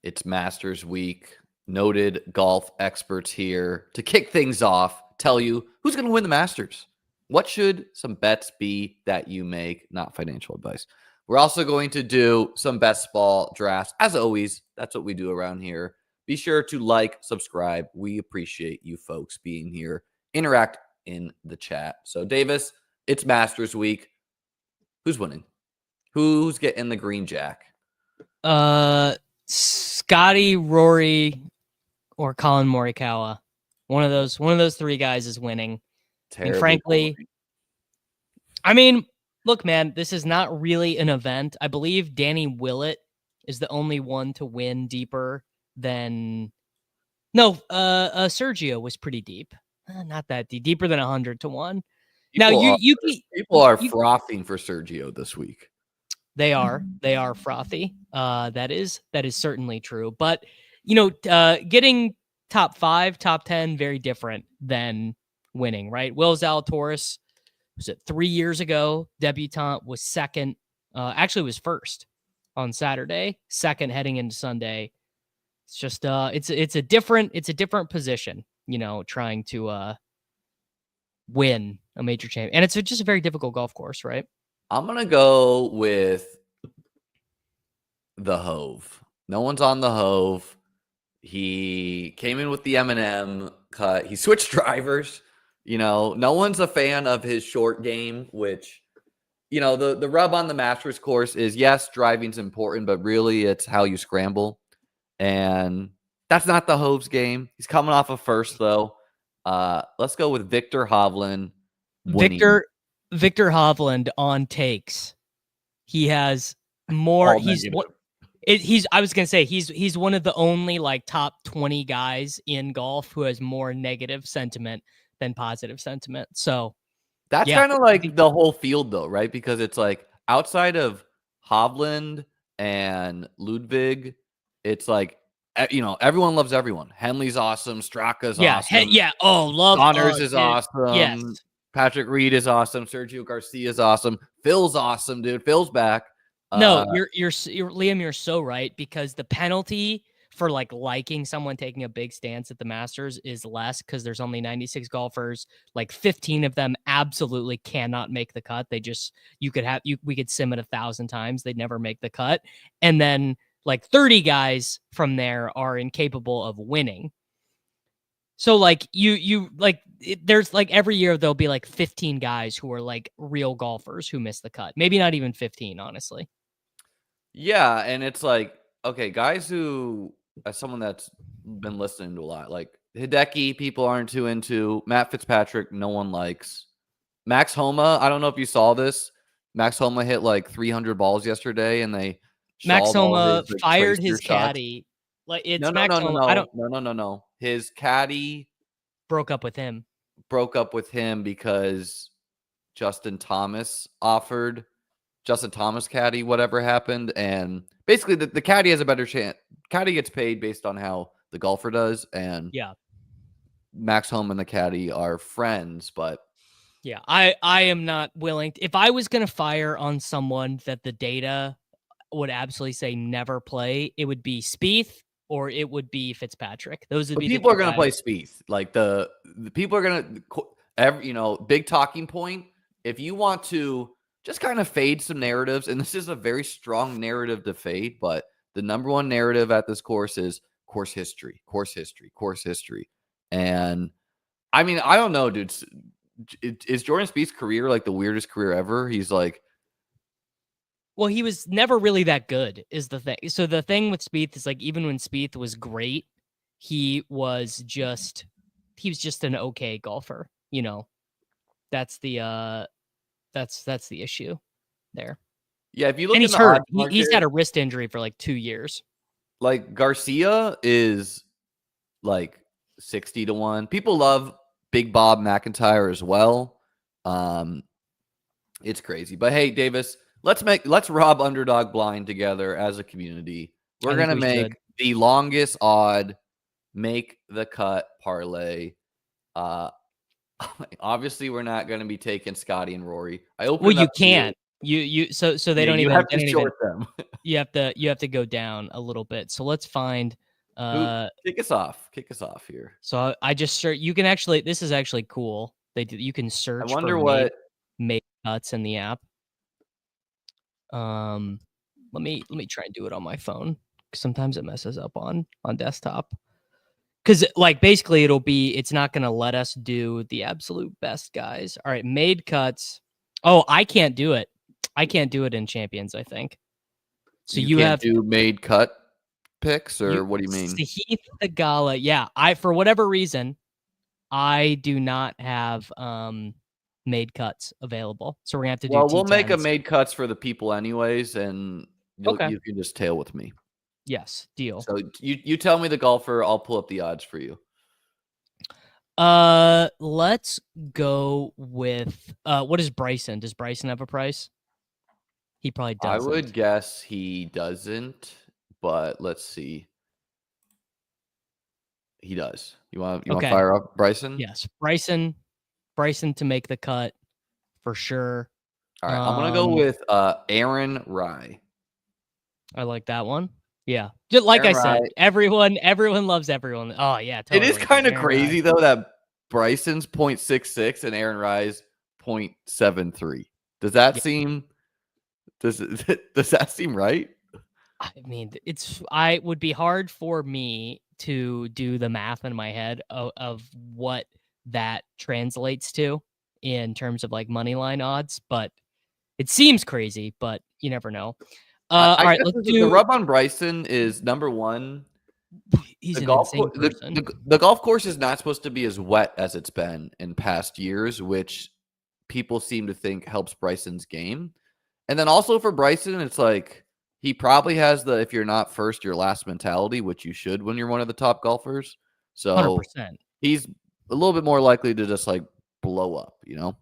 It's Masters Week. Noted golf experts here to kick things off, tell you who's going to win the Masters. What should some bets be that you make? Not financial advice. We're also going to do some best ball drafts. As always, that's what we do around here. Be sure to like, subscribe. We appreciate you folks being here. Interact in the chat. So, Davis, it's Masters Week. Who's winning? Who's getting the green jack? Scotty, Rory, or Colin Morikawa. One of those three guys is winning. Frankly, look, man, this is not really an event. I believe Danny Willett is the only one to win deeper than. No, Sergio was pretty deep. Not that deep. Deeper than 100 to 1. People are frothing for Sergio this week. They are frothy. That is certainly true. But getting top 5, top 10, very different than winning, right? Will Zalatoris was it 3 years ago? Debutant was second. Actually, was first on Saturday. Second heading into Sunday. It's just it's a different position. Trying to win a major champion, and it's just a very difficult golf course, right? I'm going to go with the Hove. No one's on the Hove. He came in with the M&M cut. He switched drivers. No one's a fan of his short game, which, the rub on the Masters course is, yes, driving's important, but really it's how you scramble. And that's not the Hove's game. He's coming off a first, though. Let's go with Victor Hovland. Victor Hovland on takes. He has more. I was gonna say he's one of the only top 20 guys in golf who has more negative sentiment than positive sentiment. So that's kind of like the whole field, though, right? Because it's like outside of Hovland and Ludwig, it's like everyone loves everyone. Henley's awesome. Straka's awesome. Love Connors is awesome. Yes. Patrick Reed is awesome. Sergio Garcia is awesome. Phil's awesome, dude. Phil's back. No, you're Liam. You're so right, because the penalty for liking someone taking a big stance at the Masters is less because there's only 96 golfers. 15 of them absolutely cannot make the cut. We could sim it 1,000 times. They'd never make the cut. And then 30 guys from there are incapable of winning. So there's every year there'll be 15 guys who are real golfers who miss the cut. Maybe not even 15, honestly. Yeah, and it's okay, guys who, as someone that's been listening to a lot, Hideki, people aren't too into. Matt Fitzpatrick, no one likes. Max Homa, I don't know if you saw this. Max Homa hit 300 balls yesterday, and they Max Homa fired his caddy. No. His caddy broke up with him. Because Justin Thomas caddy, whatever happened. And basically the caddy has a better chance. Caddy gets paid based on how the golfer does. And Max Homa and the caddy are friends, but yeah, I am not willing. If I was going to fire on someone that the data would absolutely say never play, it would be Spieth or it would be Fitzpatrick. Those would be people are going to play Spieth. The people are going to, big talking point. If you want to just kind of fade some narratives, and this is a very strong narrative to fade, but the number one narrative at this course is course history. And I don't know, dude. Is Jordan Spieth's career the weirdest career ever? He's well, he was never really that good, is the thing. So the thing with Spieth is even when Spieth was great, he was just an okay golfer. That's the issue there. Yeah, if you look, and he's hurt. He's had a wrist injury for 2 years. Garcia is 60 to 1. People love Big Bob McIntyre as well. It's crazy, but hey, Davis. Let's rob underdog blind together as a community. We're going to make the longest odd make the cut parlay. Obviously we're not going to be taking Scotty and Rory. You can't. So they don't you even have to short them. you have to go down a little bit. So let's find Who kick us off? Kick us off here. so I just search. You can actually, this is actually cool. You can I search for wonder what. made cuts in the app. Let me try and do it on my phone. Sometimes it messes up on desktop. Because like basically it's not gonna let us do the absolute best guys. All right, made cuts. Oh, I can't do it. I can't do it in Champions, I think. So You you can't have do made cut picks, or what do you mean? Sahith Theegala. Yeah, for whatever reason, I do not have made cuts available. So we're gonna have to do Well, we'll make a T10s. made cuts for the people anyways, and Okay. you can just tail with me. Yes, deal. So you tell me the golfer, I'll pull up the odds for you. Let's go with what is Bryson? Does Bryson have a price? He probably I doesn't. would guess he doesn't, but let's see. He does. You want to fire up Bryson? Yes, Bryson to make the cut for sure. All right, I'm gonna go with Aaron Rye. I like that one. Yeah, just like Aaron I said, Rye. everyone loves everyone. Oh yeah, totally. It is kind of Aaron crazy Rye. though that Bryson's 0.66 and Aaron Rye's 0.73. Does that seem does that seem right? I mean, I would be hard for me to do the math in my head of what that translates to in terms of like money line odds, but it seems crazy, but you never know. All right, guess let's the do. rub on Bryson is number one. He's The an golf insane course, person. the golf course is not supposed to be as wet as it's been in past years, which people seem to think helps Bryson's game. And then also for Bryson, it's like he probably has the if you're not first, you're last mentality, which you should when you're one of the top golfers. So 100%. he's a little bit more likely to just like blow up, you know?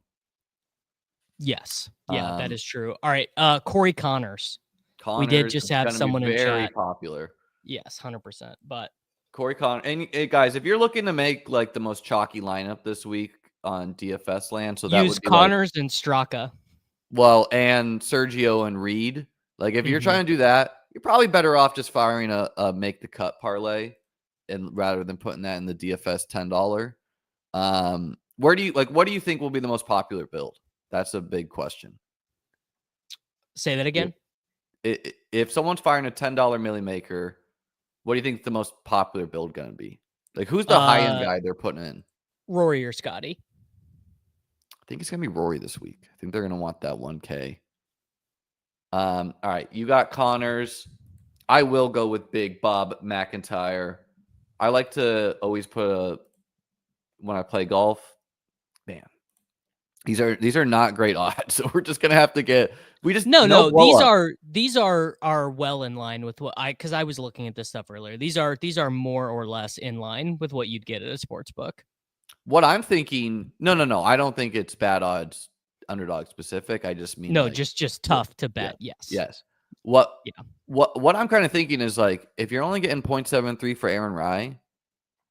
Yes. Yeah, that is true. All right. Corey Connors. We did Connors just is have going to be someone in very chat. popular. Yes, 100%. But Corey Connors. And guys, if you're looking to make like the most chalky lineup this week on DFS land, so that use would be Connors and Straka. well, and Sergio and Reed. Like if you're trying to do that, you're probably better off just firing a make the cut parlay, and rather than putting that in the DFS $10. Where do you what do you think will be the most popular build? That's a big question. Say that again. If someone's firing a $10 milli maker, what do you think the most popular build going to be? Like who's the high end guy they're putting in? Rory or Scotty? I think it's going to be Rory this week. I think they're going to want that 1K. All right, you got Connors. I will go with Big Bob McIntyre. I like to always put when I play golf. Man, these are not great odds, so we're just gonna have to get. We just no. These are well in line with what because I was looking at this stuff earlier. These are more or less in line with what you'd get at a sports book. What I'm thinking, no. I don't think it's bad odds, underdog specific. I just mean just tough to bet. Yeah, Yes. yes. What I'm kind of thinking is like if you're only getting 0.73 for Aaron Rye,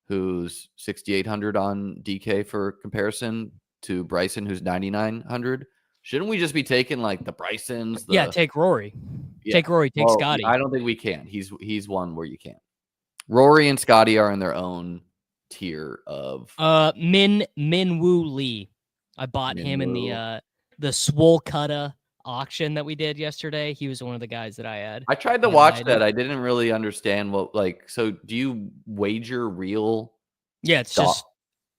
who's 6,800 on DK for comparison to Bryson, who's 9,900. Shouldn't we just be taking like the Brysons? Take Rory. Yeah. Take Rory. Take Scotty. I don't think we can. He's one where you can't. Rory and Scotty are in their own tier of Min Woo Lee. I bought him in the Swole Cutta auction that we did yesterday. He was one of the guys that I had. I tried to watch that. I didn't really understand so do you wager real? Yeah, it's just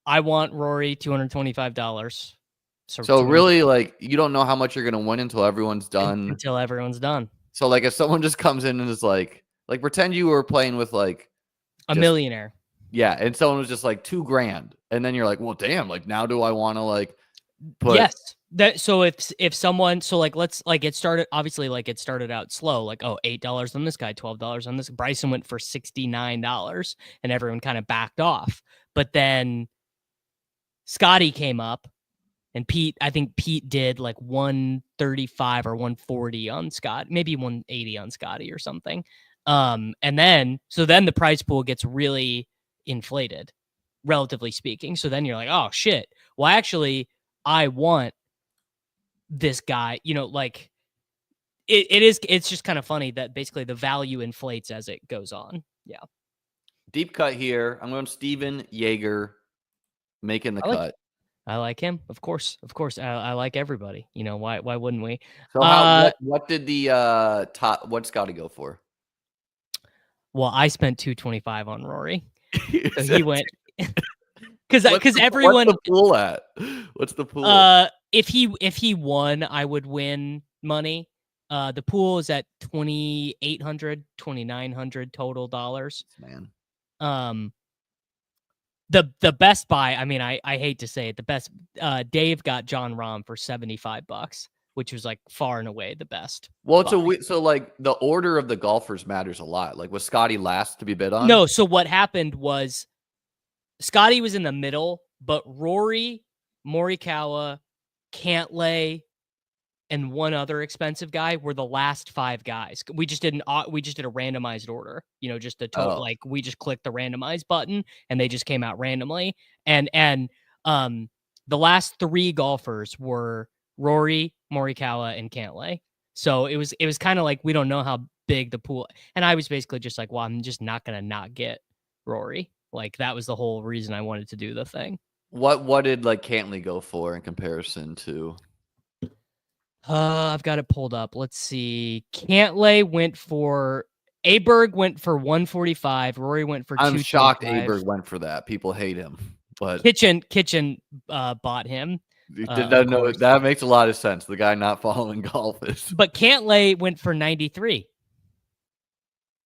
I want Rory $225. So really, like, you don't know how much you're gonna win until everyone's done. Until everyone's done. So like if someone just comes in and is like pretend you were playing with like a millionaire. Yeah, and someone was just like $2,000. And then you're like, well, damn, like now do I want to like put Yes. So if someone let's it started obviously it started out slow, like $8 on this guy, $12 on this. Bryson went for $69 and everyone kind of backed off. But then Scotty came up and I think Pete did like 135 or 140 on Scott, maybe 180 on Scotty or something. And then the prize pool gets really inflated, relatively speaking. So then you're like, oh shit. Well, actually, I want this guy, it's just kind of funny that basically the value inflates as it goes on. Yeah. Deep cut here. I'm going Steven Yeager making the cut. I like him. Of course. I like everybody. Why wouldn't we? So what did the what's Scotty go for? Well, I spent $225 on Rory. So he went because What's everyone the pool at? What's the pool? If he won, I would win money. The pool is at $2,900 total dollars. Man. The best buy, I mean, I hate to say it, the best Dave got John Rahm for $75, which was like far and away the best. Well, so like the order of the golfers matters a lot. Like was Scotty last to be bid on? No, so what happened was Scotty was in the middle, but Rory, Morikawa, Cantlay, and one other expensive guy were the last 5 guys. We just did a randomized order, just a total, like we just clicked the randomize button and they just came out randomly. And the last 3 golfers were Rory, Morikawa, and Cantlay. So it was kind of like, we don't know how big the pool. And I was basically just like, well, I'm just not going to not get Rory. Like that was the whole reason I wanted to do the thing. What did like Cantley go for in comparison to? I've got it pulled up. Let's see. Cantlay went for Aberg went for 145. Rory went for. I'm shocked Aberg went for that. People hate him, but Kitchen bought him. No, that makes a lot of sense. The guy not following golf is. But Cantlay went for 93.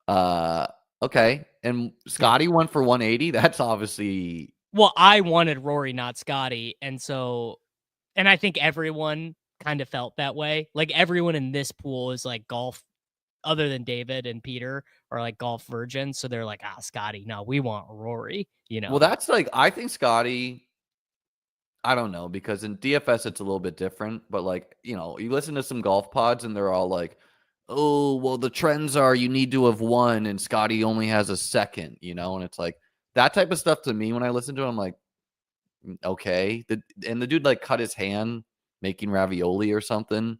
Okay, and Scotty went for 180. That's obviously. Well, I wanted Rory, not Scotty, and I think everyone kind of felt that way. Like everyone in this pool is like golf, other than David and Peter, are like golf virgins. So they're like, Scotty, no, we want Rory. Well, that's like I think Scotty. I don't know because in DFS it's a little bit different, but like you listen to some golf pods and they're all like, oh well, the trends are you need to have won and Scotty only has a second, and it's like that type of stuff to me when I listen to it, I'm like, okay, and the dude like cut his hand making ravioli or something.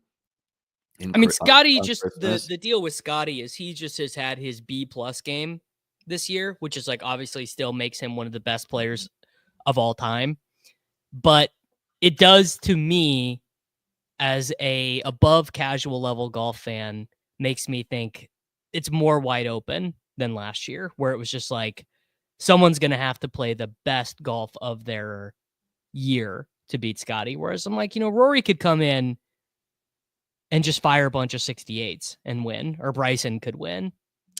I mean, Scotty just the deal with Scotty is he just has had his B+ game this year, which is like obviously still makes him one of the best players of all time. But it does to me as a above casual level golf fan makes me think it's more wide open than last year, where it was just like someone's going to have to play the best golf of their year to beat Scotty. Whereas I'm like, Rory could come in and just fire a bunch of 68s and win, or Bryson could win.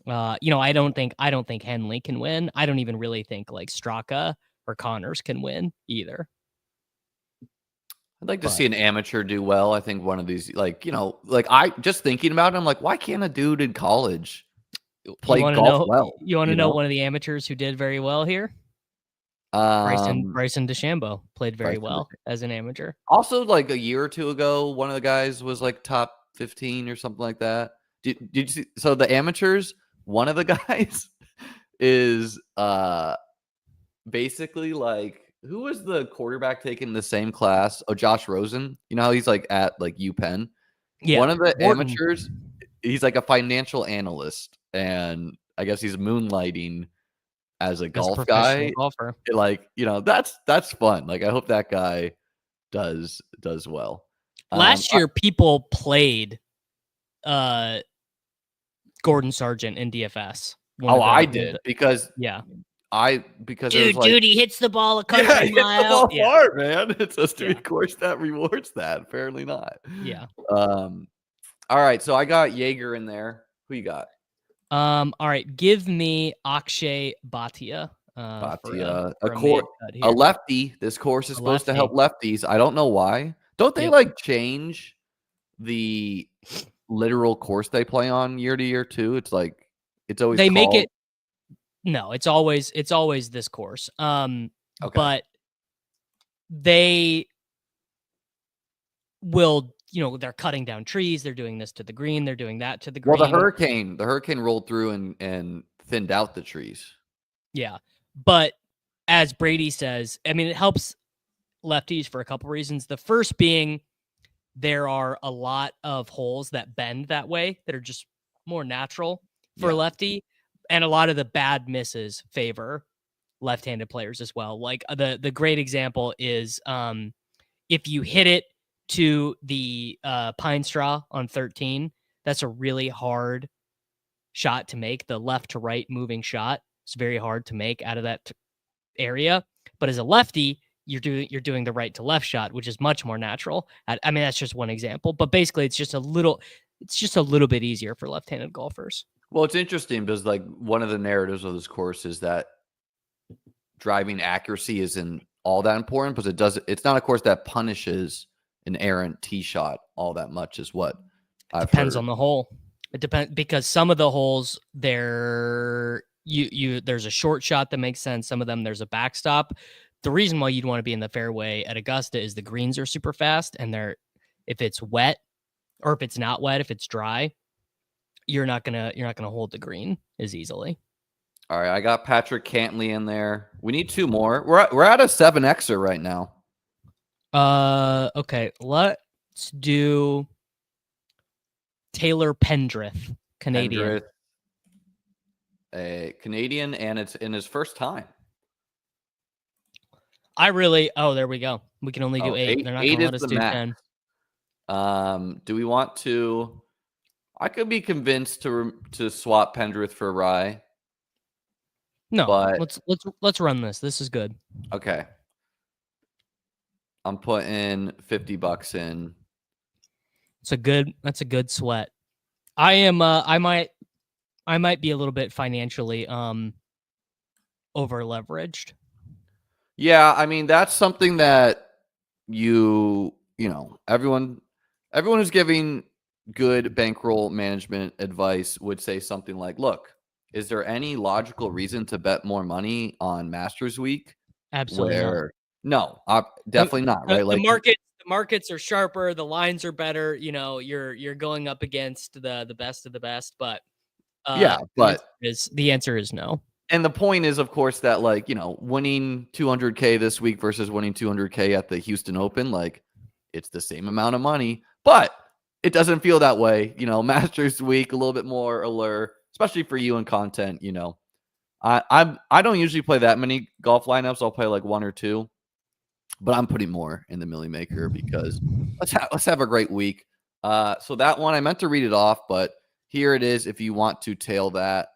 I don't think Henley can win. I don't even really think like Straka or Connors can win either. I'd like to see an amateur do well. I think one of these, like I just thinking about it, I'm like, why can't a dude in college play golf well? You want to know one of the amateurs who did very well here? Bryson DeChambeau played very well as an amateur. Also, like a year or two ago, one of the guys was like top 15 or something like that. Did you see? So the amateurs, one of the guys is basically like, who was the quarterback taking the same class? Oh, Josh Rosen. You know how he's like at like UPenn? Yeah. One of the amateurs, he's like a financial analyst, and I guess he's moonlighting as a golf guy. Golfer. Like, that's fun. Like, I hope that guy does well. Last year, people played Gordon Sargent in DFS. I did because dude, he hits the ball a country mile. He hits the ball hard, man. It's supposed to be a course that rewards that. Apparently not. Yeah. All right. So I got Yeager in there. Who you got? All right. Give me Akshay Bhatia. A lefty. This course is supposed to help lefties. I don't know why. Don't they like change the literal course they play on year to year too? It's like it's always make it. No, it's always this course. Okay. But they will, they're cutting down trees. They're doing this to the green. They're doing that to the green. Well, the hurricane rolled through and thinned out the trees. Yeah. But as Brady says, I mean, it helps lefties for a couple reasons. The first being there are a lot of holes that bend that way that are just more natural for a Yeah. lefty, and a lot of the bad misses favor left-handed players as well. Like the great example is if you hit it to the pine straw on 13, that's a really hard shot to make. The left to right moving shot, it's very hard to make out of that area. But as a lefty, you're doing the right to left shot, which is much more natural. I mean, that's just one example, but basically, it's just a little bit easier for left-handed golfers. Well, it's interesting because like one of the narratives of this course is that driving accuracy isn't all that important because it's not a course that punishes an errant tee shot all that much is what I've Depends heard. on the hole. It depends because some of the holes there's a short shot that makes sense. Some of them there's a backstop. The reason why you'd want to be in the fairway at Augusta is the greens are super fast, and if it's wet or if it's not wet, if it's dry, you're not gonna hold the green as easily. All right, I got Patrick Cantley in there. We need 2 more. We're at a 7Xer right now. Okay, let's do Taylor Pendrith, Canadian. Pendrith, a Canadian, and it's in his first time. There we go. We can only do 8. They're not going to let us do 10. Do we want to? I could be convinced to swap Pendrith for Rye. No, but let's run this. This is good. Okay. I'm putting $50 in. That's a good sweat. I am I might be a little bit financially over leveraged. Yeah, I mean that's something that everyone who's giving good bankroll management advice would say something like, look, is there any logical reason to bet more money on Masters Week? Absolutely not. No, definitely not, right? The markets are sharper, the lines are better, you're going up against the best of the best, but the answer is no. And the point is, of course, that winning 200K this week versus winning 200K at the Houston Open, it's the same amount of money, but it doesn't feel that way. Masters Week, a little bit more allure, especially for you and content. I don't usually play that many golf lineups. I'll play like 1 or 2, but I'm putting more in the Millie Maker because let's have a great week. So that one, I meant to read it off, but here it is. If you want to tail that,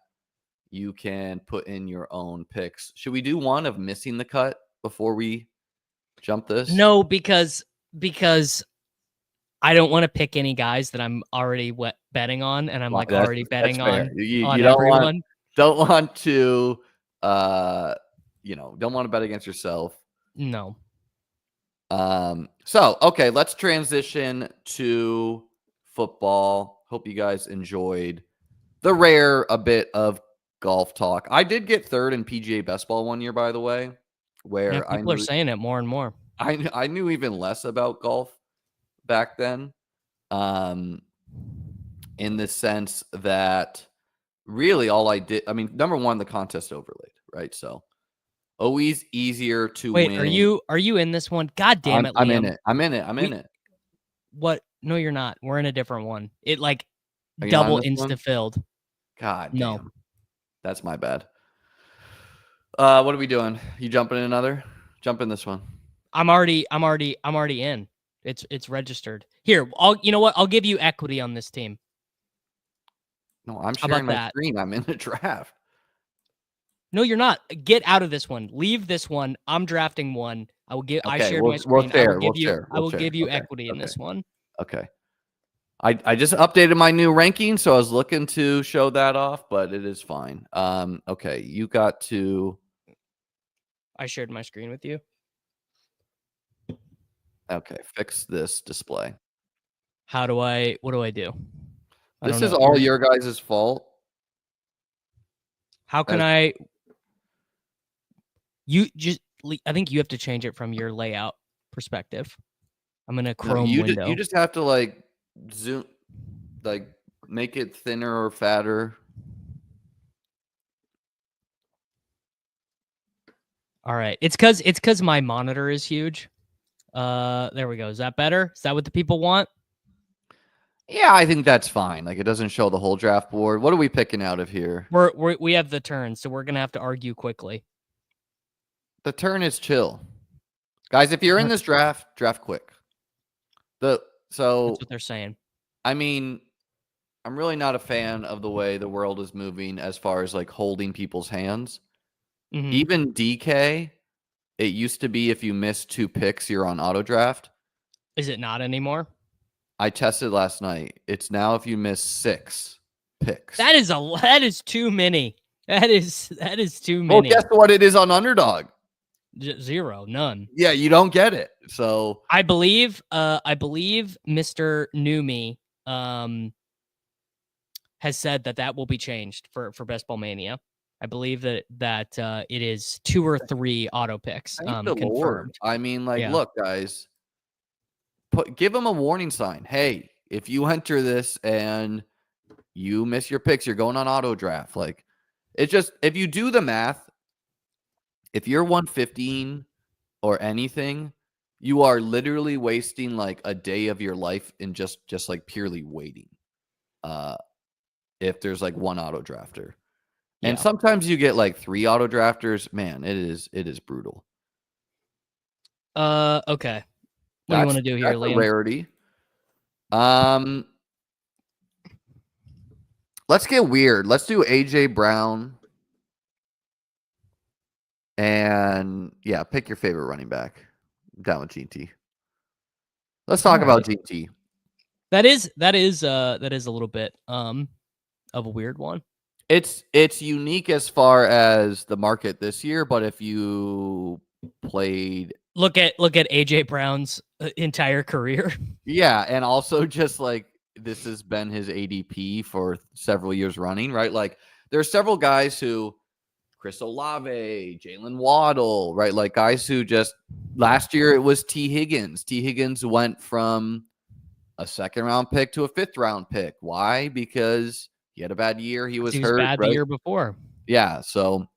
you can put in your own picks. Should we do one of missing the cut before we jump this? No, because I don't want to pick any guys that I'm already betting on, and I'm already betting on everyone. Don't want to bet against yourself. No. So okay, let's transition to football. Hope you guys enjoyed the rare a bit of golf talk. I did get 3rd in PGA Best Ball one year, by the way, where people are saying it more and more. I knew even less about golf back then, in the sense that really all I did, I mean, number one, the contest overlaid, right? So always easier to win. Are you in this one? God damn it, Liam. I'm in it. What? No, you're not. We're in a different one. It double insta-filled. God no. damn. That's my bad. What are we doing? You jumping in another? Jump in this one. I'm already in. It's registered. Here, you know what? I'll give you equity on this team. No, I'm sharing my screen. I'm in the draft. No, you're not. Get out of this one. Leave this one. I'm drafting one. I will give. I shared my screen. I will give you equity in this one. Okay. I just updated my new ranking, so I was looking to show that off, but it is fine. Okay, you got to. I shared my screen with you. Okay, fix this display. What do I do? This is all your guys' fault. How can I think you have to change it from your layout perspective. I'm in a Chrome window. You just have to zoom, make it thinner or fatter. All right. It's because my monitor is huge. There we go. Is that better? Is that what the people want? Yeah, I think that's fine. Like, it doesn't show the whole draft board. What are we picking out of here? We have the turn, so we're gonna have to argue quickly. The turn is chill. Guys, if you're in this draft quick. That's what they're saying. I mean, I'm really not a fan of the way the world is moving as far as like holding people's hands. Mhm. Even DK, it used to be if you missed 2 picks, you're on auto draft. Is it not anymore? I tested last night. It's now if you miss 6 picks. That is too many. That is too Well, many. guess what it is on Underdog? 0, none. Yeah, you don't get it. So I believe Mr. Newme has said that will be changed for Best Ball Mania. I believe that it is 2 or 3 auto picks thank the confirmed. Lord. I mean, like, Yeah. look, guys, give them a warning sign. Hey, if you enter this and you miss your picks, you're going on auto draft. Like, it's just, if you do the math, if you're 115 or anything, you are literally wasting like a day of your life in just like purely waiting. If there's like 1 auto drafter. And Yeah. sometimes you get like 3 auto drafters. Man, it is brutal. Okay. What do you want to do here, That's a Liam? rarity. Let's get weird. Let's do AJ Brown. And yeah, pick your favorite running back. I'm down with GT. Let's talk about GT. That is a little bit of a weird one. It's unique as far as the market this year, but if you played, look at AJ Brown's entire career. Yeah, and also just like this has been his ADP for several years running, right? Like there are several guys who, Chris Olave, Jalen Waddle, right? Like guys who just last year it was T. Higgins. T. Higgins went from a 2nd round pick to a 5th round pick. Why? Because he had a bad year. He was hurt. Bad right? the year before. Yeah. So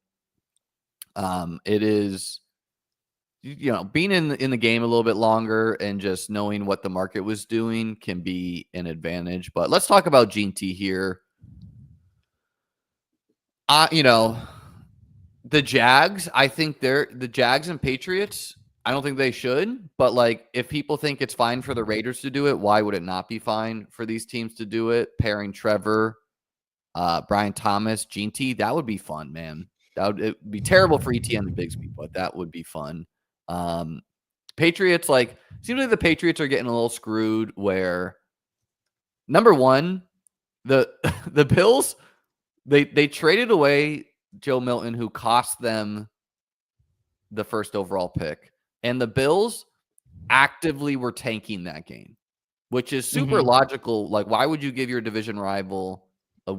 it is, being in the game a little bit longer and just knowing what the market was doing can be an advantage. But let's talk about GT here. The Jags, I think the Jags and Patriots, I don't think they should. But like, if people think it's fine for the Raiders to do it, why would it not be fine for these teams to do it? Pairing Trevor, Brian Thomas, GT, that would be fun, man. It would be terrible for ETN and Bigsby, but that would be fun. Patriots, like, seems like the Patriots are getting a little screwed where, number one, the Bills, they traded away Joe Milton, who cost them the 1st overall pick. And the Bills actively were tanking that game, which is super logical. Like, why would you give your division rival,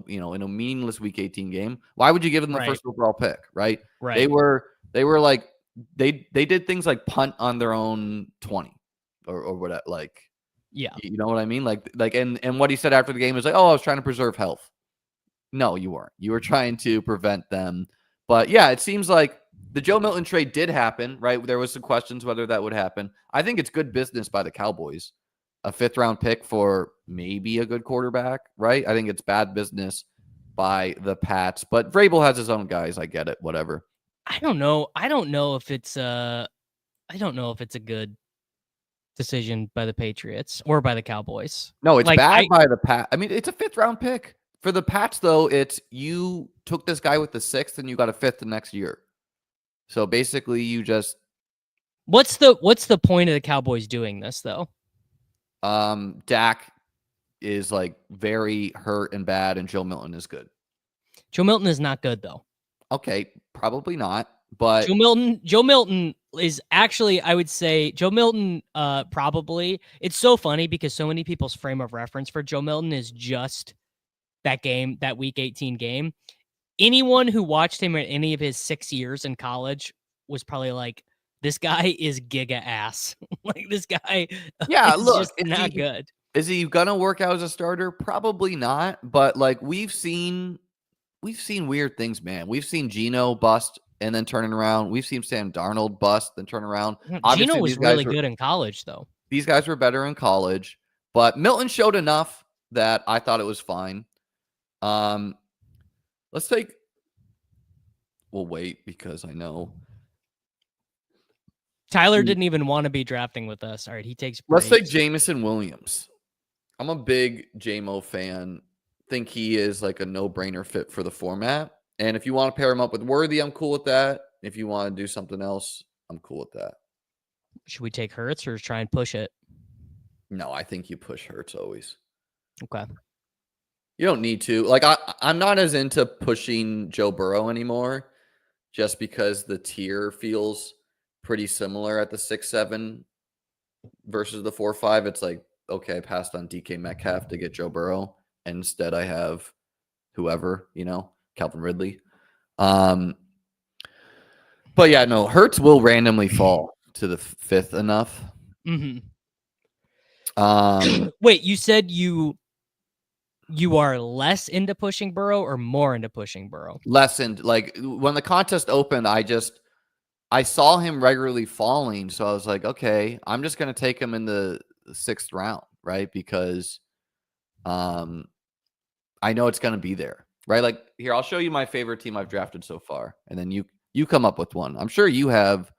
in a meaningless Week 18 game? Why would you give them the 1st overall pick, right? Right. They were like, they did things like punt on their own 20 or whatever. Like, yeah, you know what I mean? Like, and what he said after the game was like, oh, I was trying to preserve health. No, you weren't. You were trying to prevent them. But yeah, it seems like the Joe Milton trade did happen, right? There was some questions whether that would happen. I think it's good business by the Cowboys. A 5th round pick for maybe a good quarterback, right? I think it's bad business by the Pats, but Vrabel has his own guys. I get it. Whatever. I don't know if it's a good decision by the Patriots or by the Cowboys. No, it's bad by the Pats. I mean, it's a 5th round pick. For the Pats, though, it's you took this guy with the 6th and you got a 5th the next year. So basically, you just what's the point of the Cowboys doing this though? Dak is like very hurt and bad, and Joe Milton is good. Joe Milton is not good though. Okay, probably not. But Joe Milton is actually, I would say, Joe Milton probably. It's so funny because so many people's frame of reference for Joe Milton is just that game, that Week 18 game. Anyone who watched him in any of his 6 years in college was probably like, this guy is giga ass. Like, this guy is just not good. Is he gonna work out as a starter? Probably not. But like, we've seen weird things, man. We've seen Geno bust and then turning around. We've seen Sam Darnold bust, then turn around. Geno Obviously, was really good in college, though. these guys were better in college, but Milton showed enough that I thought it was fine. Let's take. We'll wait because I know Tyler didn't even want to be drafting with us. All right, he takes breaks. Let's take Jameson Williams. I'm a big JMO fan. Think he is like a no-brainer fit for the format. And if you want to pair him up with Worthy, I'm cool with that. If you want to do something else, I'm cool with that. Should we take Hurts or try and push it? No, I think you push Hurts always. Okay. You don't need to. Like I'm not as into pushing Joe Burrow anymore, just because the tier feels pretty similar at the 6-7 versus the 4-5. It's like, okay, I passed on DK Metcalf to get Joe Burrow. And instead I have whoever, Calvin Ridley. But yeah, no, Hurts will randomly fall to the 5th enough. Mm-hmm. Wait, you said you are less into pushing Burrow or more into pushing Burrow? Less into, like, when the contest opened, I saw him regularly falling. So I was like, okay, I'm just going to take him in the 6th round, right? Because I know it's going to be there, right? Like, here, I'll show you my favorite team I've drafted so far. And then you come up with one. I'm sure you have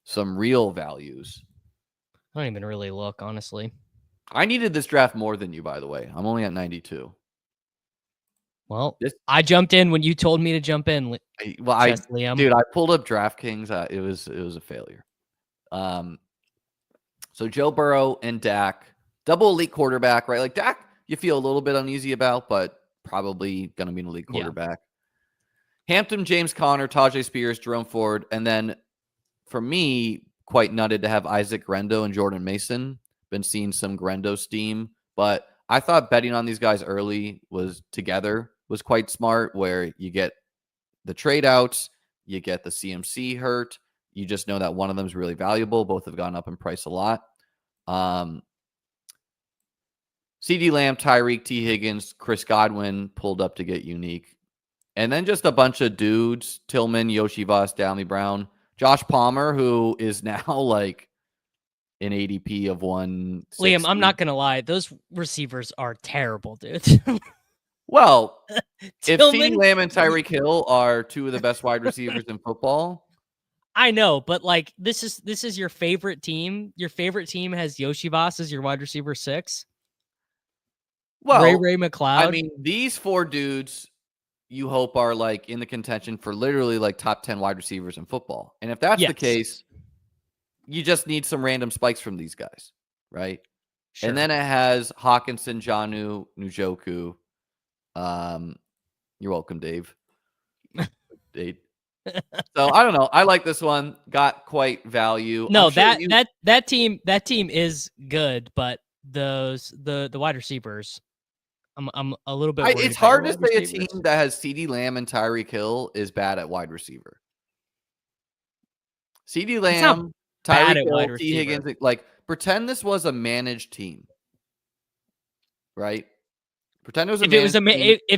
some real values. I don't even really look, honestly. I needed this draft more than you, by the way. I'm only at 92. Well, I jumped in when you told me to jump in. Dude, I pulled up DraftKings. It was a failure. So Joe Burrow and Dak, double elite quarterback, right? Like Dak, you feel a little bit uneasy about, but probably going to be an elite quarterback. Yeah. Hampton, James Conner, Tajay Spears, Jerome Ford, and then for me, quite nutted to have Isaac Grendo and Jordan Mason. Been seeing some Grendo steam, but I thought betting on these guys early was quite smart, where you get the trade outs, you get the CMC hurt. You just know that one of them is really valuable. Both have gone up in price a lot. CD Lamb, Tyreek, T. Higgins, Chris Godwin pulled up to get unique. And then just a bunch of dudes, Tillman, Yoshi Voss, Downey Brown, Josh Palmer, who is now like an ADP of 160. Liam, I'm not going to lie. Those receivers are terrible, dude. Well, if CeeDee Lamb and Tyreek Hill are two of the best wide receivers in football. I know, but like this is your favorite team. Your favorite team has Yoshi Voss as your wide receiver 6. Well, Ray McLeod. I mean, these 4 dudes you hope are like in the contention for literally like top 10 wide receivers in football. And if that's the case, you just need some random spikes from these guys, right? Sure. And then it has Hawkinson, Jonnu, Njoku. You're welcome, Dave. So I don't know. I like this one. Got quite value. No, that team is good, but the wide receivers, I'm a little bit worried. It's hard to say a team that has CeeDee Lamb and Tyreek Hill is bad at wide receiver. CeeDee Lamb, Tyreek Hill, T. Higgins, like pretend this was a managed team, right? Pretend it was if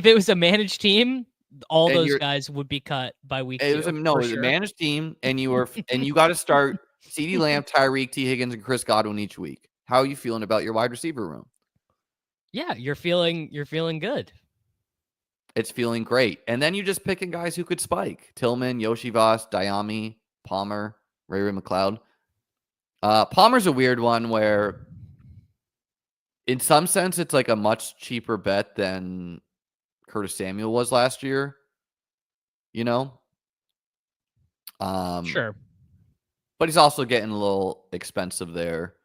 it was a managed team, all those guys would be cut by week 2. It was a managed team, and you got to start CeeDee Lamb, Tyreek, T. Higgins, and Chris Godwin each week. How are you feeling about your wide receiver room? Yeah, you're feeling good. It's feeling great. And then you just picking guys who could spike. Tillman, Yoshi Voss, Diami, Palmer, Ray McLeod. Palmer's a weird one where in some sense it's like a much cheaper bet than Curtis Samuel was last year. Sure. But he's also getting a little expensive there.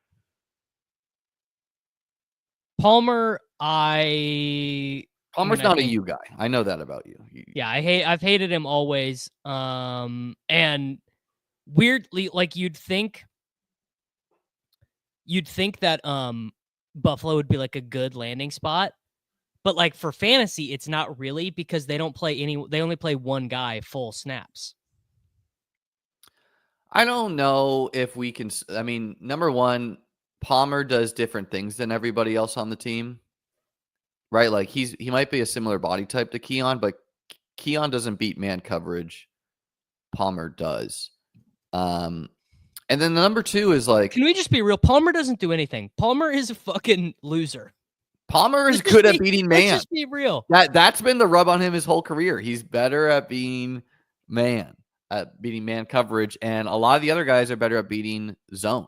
Palmer's not a you guy. I know that about you. Yeah, I've hated him always. And weirdly, like you'd think that Buffalo would be like a good landing spot, but like for fantasy, it's not really, because they only play one guy full snaps. I don't know if we can. I mean, number one, Palmer does different things than everybody else on the team, right? Like he might be a similar body type to Keon, but Keon doesn't beat man coverage. Palmer does. And then the number 2 is like, can we just be real? Palmer doesn't do anything. Palmer is a fucking loser. Palmer is good at beating man. Let's just be real. That's been the rub on him his whole career. He's better at beating man coverage, and a lot of the other guys are better at beating zone.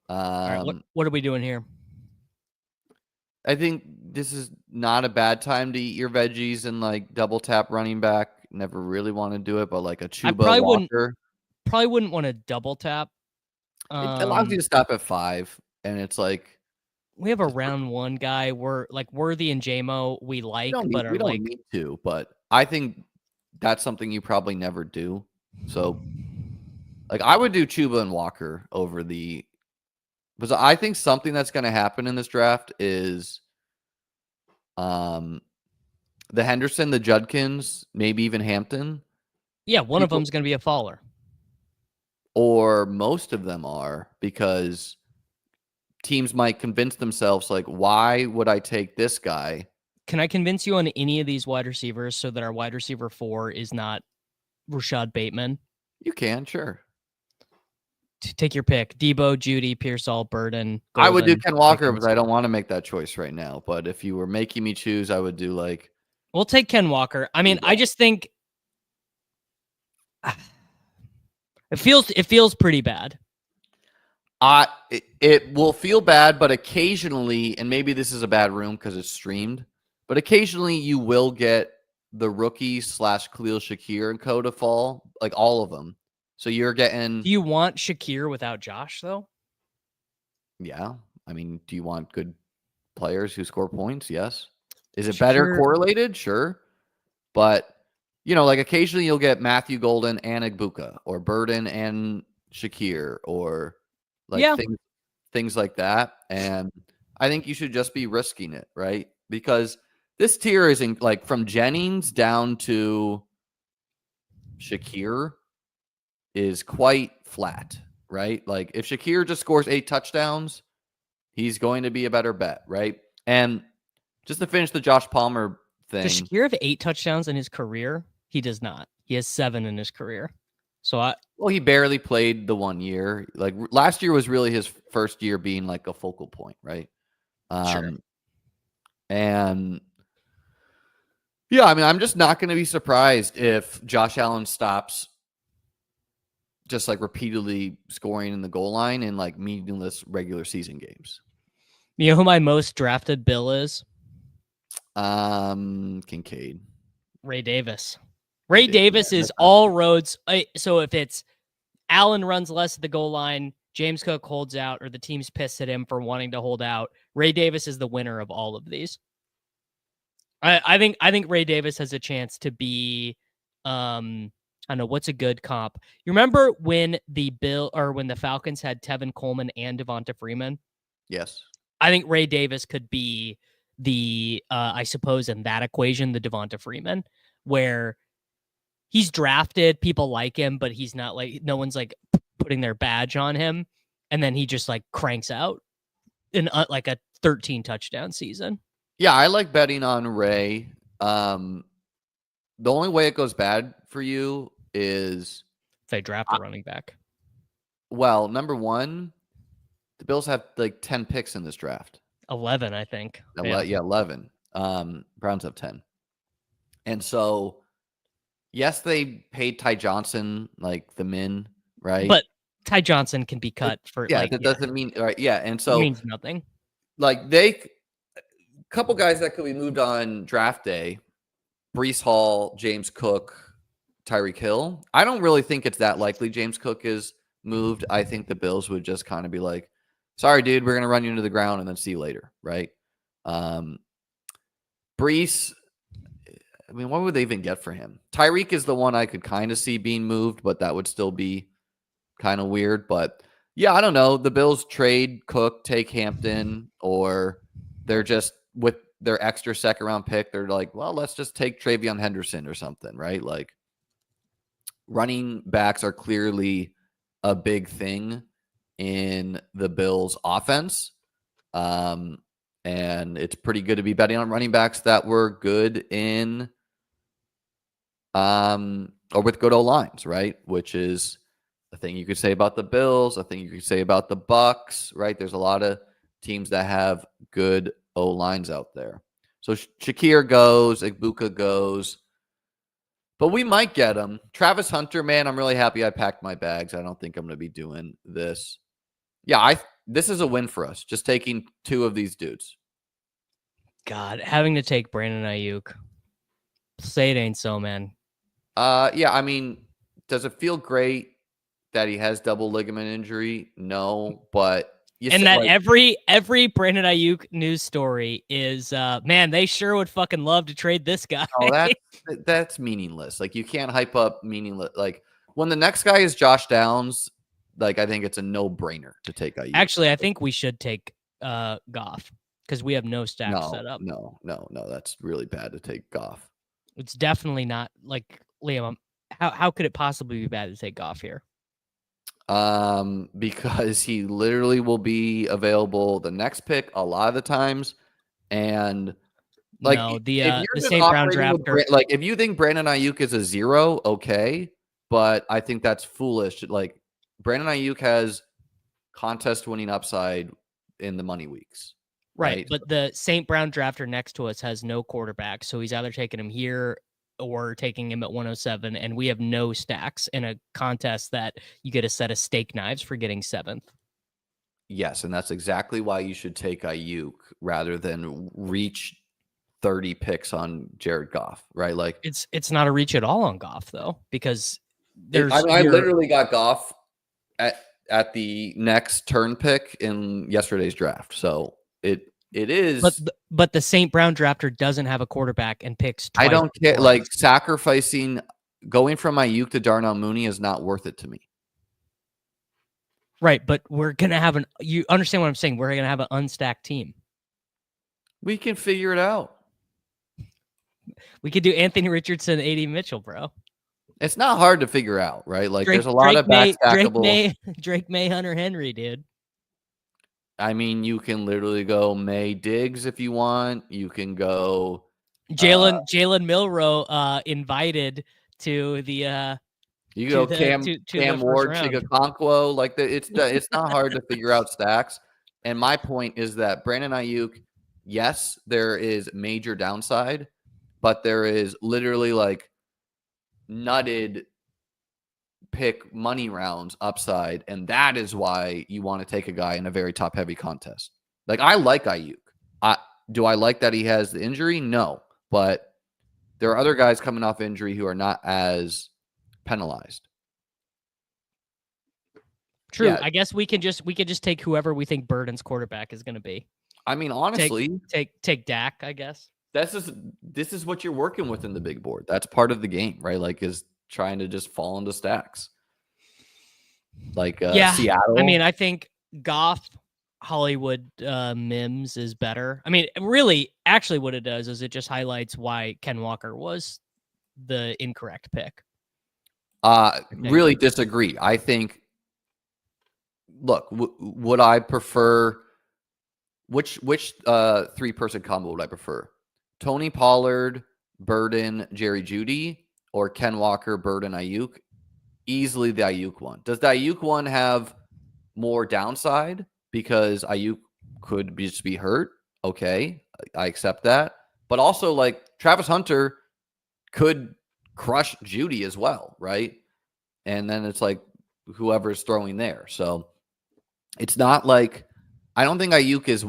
All right, what are we doing here? I think this is not a bad time to eat your veggies and like double tap running back. Never really want to do it, but like a Chuba Walker. Probably wouldn't want to double tap. It allows you to stop at 5, and it's like we have a round 1 guy. We're like Worthy and JMO we like, we don't need to, but I think that's something you probably never do. So like I would do Chuba and Walker over the, because I think something that's going to happen in this draft is the Henderson, the Judkins, maybe even Hampton. Yeah, one of them's going to be a faller. Or most of them are, because teams might convince themselves, like, why would I take this guy? Can I convince you on any of these wide receivers so that our wide receiver 4 is not Rashad Bateman? You can, sure. Take your pick. Debo, Judy, Pearsall, Burden. Golden, I would do Ken Walker, but I don't want to make that choice right now. But if you were making me choose, I would do like... We'll take Ken Walker. I mean, I just think... It feels pretty bad. It will feel bad, but occasionally, and maybe this is a bad room because it's streamed, but occasionally you will get the rookie / Khalil Shakir and co to fall, like all of them. So you're getting... Do you want Shakir without Josh, though? Yeah. I mean, do you want good players who score points? Yes. Is it better correlated? Sure. But... You know, like occasionally you'll get Matthew Golden and Igbuka, or Burden and Shakir, or like things like that. And I think you should just be risking it, right? Because this tier is like from Jennings down to Shakir is quite flat, right? Like if Shakir just scores 8 touchdowns, he's going to be a better bet, right? And just to finish the Josh Palmer thing. Does Shakir have 8 touchdowns in his career? He does not. He has 7 in his career. So he barely played the 1 year. Like last year was really his first year being like a focal point, right? Sure. And yeah, I mean, I'm just not going to be surprised if Josh Allen stops just like repeatedly scoring in the goal line in like meaningless regular season games. You know who my most drafted Bill is? Kincaid. Ray Davis. Ray Davis is all roads. So if it's Allen runs less at the goal line, James Cook holds out, or the team's pissed at him for wanting to hold out, Ray Davis is the winner of all of these. I think Ray Davis has a chance to be, I don't know, what's a good comp? You remember when the Falcons had Tevin Coleman and Devonta Freeman? Yes. I think Ray Davis could be the, I suppose in that equation, the Devonta Freeman, where he's drafted, people like him, but he's not like, no one's like putting their badge on him. And then he just like cranks out in like a 13 touchdown season. Yeah, I like betting on Ray. The only way it goes bad for you is if they draft a running back. Well, number one, the Bills have like 10 picks in this draft. 11, I think. Yeah, 11. Browns have 10. And so, yes, they paid Ty Johnson like the min, right? But Ty Johnson can be cut for that doesn't mean right. Yeah, and so it means nothing. Like a couple guys that could be moved on draft day: Breece Hall, James Cook, Tyreek Hill. I don't really think it's that likely James Cook is moved. I think the Bills would just kind of be like, "Sorry, dude, we're gonna run you into the ground and then see you later," right? Breece. I mean, what would they even get for him? Tyreek is the one I could kind of see being moved, but that would still be kind of weird. But yeah, I don't know. The Bills trade Cook, take Hampton, or they're just with their extra second round pick. They're like, well, let's just take Travion Henderson or something, right? Like running backs are clearly a big thing in the Bills offense. And it's pretty good to be betting on running backs that were good in or with good O-lines, right? Which is a thing you could say about the Bills, a thing you could say about the Bucks, right? There's a lot of teams that have good O-lines out there. So Shakir goes, Igbuka goes, but we might get him. Travis Hunter, man, I'm really happy I packed my bags. I don't think I'm going to be doing this. Yeah, this is a win for us, just taking 2 of these dudes. God, having to take Brandon Ayuk. Say it ain't so, man. Yeah, I mean, does it feel great that he has double ligament injury? No, but and that every Brandon Ayuk news story is, man, they sure would fucking love to trade this guy. Oh, that's meaningless. Like, you can't hype up meaningless. Like, when the next guy is Josh Downs, like, I think it's a no-brainer to take Ayuk. Actually, I think we should take Goff because we have no stacks set up. No. That's really bad to take Goff. It's definitely not like Liam. How could it possibly be bad to take Goff here? Because he literally will be available the next pick a lot of the times, and like no, the St. Brown drafter. Like, if you think Brandon Ayuk is a 0, okay, but I think that's foolish. Like, Brandon Ayuk has contest-winning upside in the money weeks. Right, but the St. Brown drafter next to us has no quarterback, so he's either taking him here or taking him at 107, and we have no stacks in a contest that you get a set of steak knives for getting 7th. Yes, and that's exactly why you should take Ayuk rather than reach 30 picks on Jared Goff, right? Like, it's not a reach at all on Goff though, because there's I literally got Goff at the next turn pick in yesterday's draft, so it is. But the St. Brown drafter doesn't have a quarterback and picks twice. I don't care. Like, sacrificing going from Ayuk to Darnell Mooney is not worth it to me. Right, but we're gonna have you understand what I'm saying? We're gonna have an unstacked team. We can figure it out. We could do Anthony Richardson, AD Mitchell, bro. It's not hard to figure out, right? Like, there's a lot of backstackable. Drake May, Hunter Henry, dude. I mean, you can literally go May Diggs if you want. You can go Jalen Milroe invited to the you go Cam Ward, Chigakonkwo. Like, it's not hard to figure out stacks. And my point is that Brandon Ayuk, yes, there is major downside, but there is literally like nutted pick money rounds upside, and that is why you want to take a guy in a very top heavy contest. Like, I like Ayuk. Do I like that he has the injury? No, but there are other guys coming off injury who are not as penalized. True. Yeah. I guess we could just take whoever we think Burden's quarterback is going to be. I mean, honestly, take Dak, I guess. This is what you're working with in the big board. That's part of the game, right? Like, is trying to just fall into stacks. Like, Seattle. I mean, I think Goff, Hollywood, Mims is better. I mean, really, actually what it does is it just highlights why Ken Walker was the incorrect pick. Really disagree. I think, look, would I prefer, which 3-person combo would I prefer? Tony Pollard, Burden, Jerry Jeudy, or Ken Walker, Burden, Ayuk? Easily the Ayuk one. Does the Ayuk one have more downside because Ayuk could just be hurt? Okay, I accept that. But also, like, Travis Hunter could crush Jeudy as well, right? And then it's like whoever's throwing there. So it's not like, I don't think Ayuk is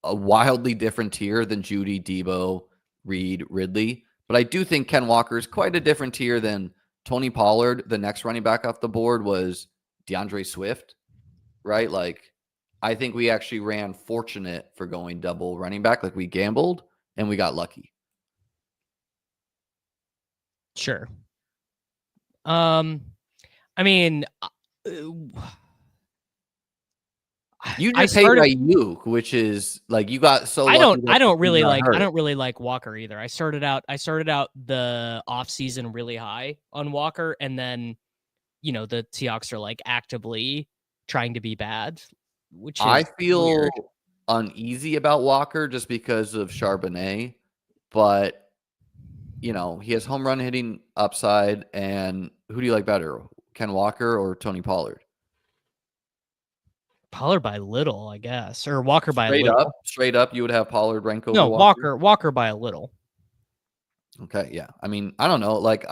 a wildly different tier than Jeudy, Debo, Reed, Ridley. But I do think Ken Walker is quite a different tier than Tony Pollard. The next running back off the board was DeAndre Swift, right? Like, I think we actually ran fortunate for going double running back. Like, we gambled and we got lucky. Sure. I mean, you just paid Ayuk, which is like, you got so. I don't really like Walker either. I started out the offseason really high on Walker, and then, you know, the Seahawks are like actively trying to be bad, which is I feel weird. Uneasy about Walker just because of Charbonnet, but you know, he has home run hitting upside. And who do you like better, Ken Walker or Tony Pollard? Pollard by little, I guess, or Walker by a little. Straight up, you would have Pollard rank over No, Walker. Walker by a little. Okay, yeah. I mean, I don't know. Like,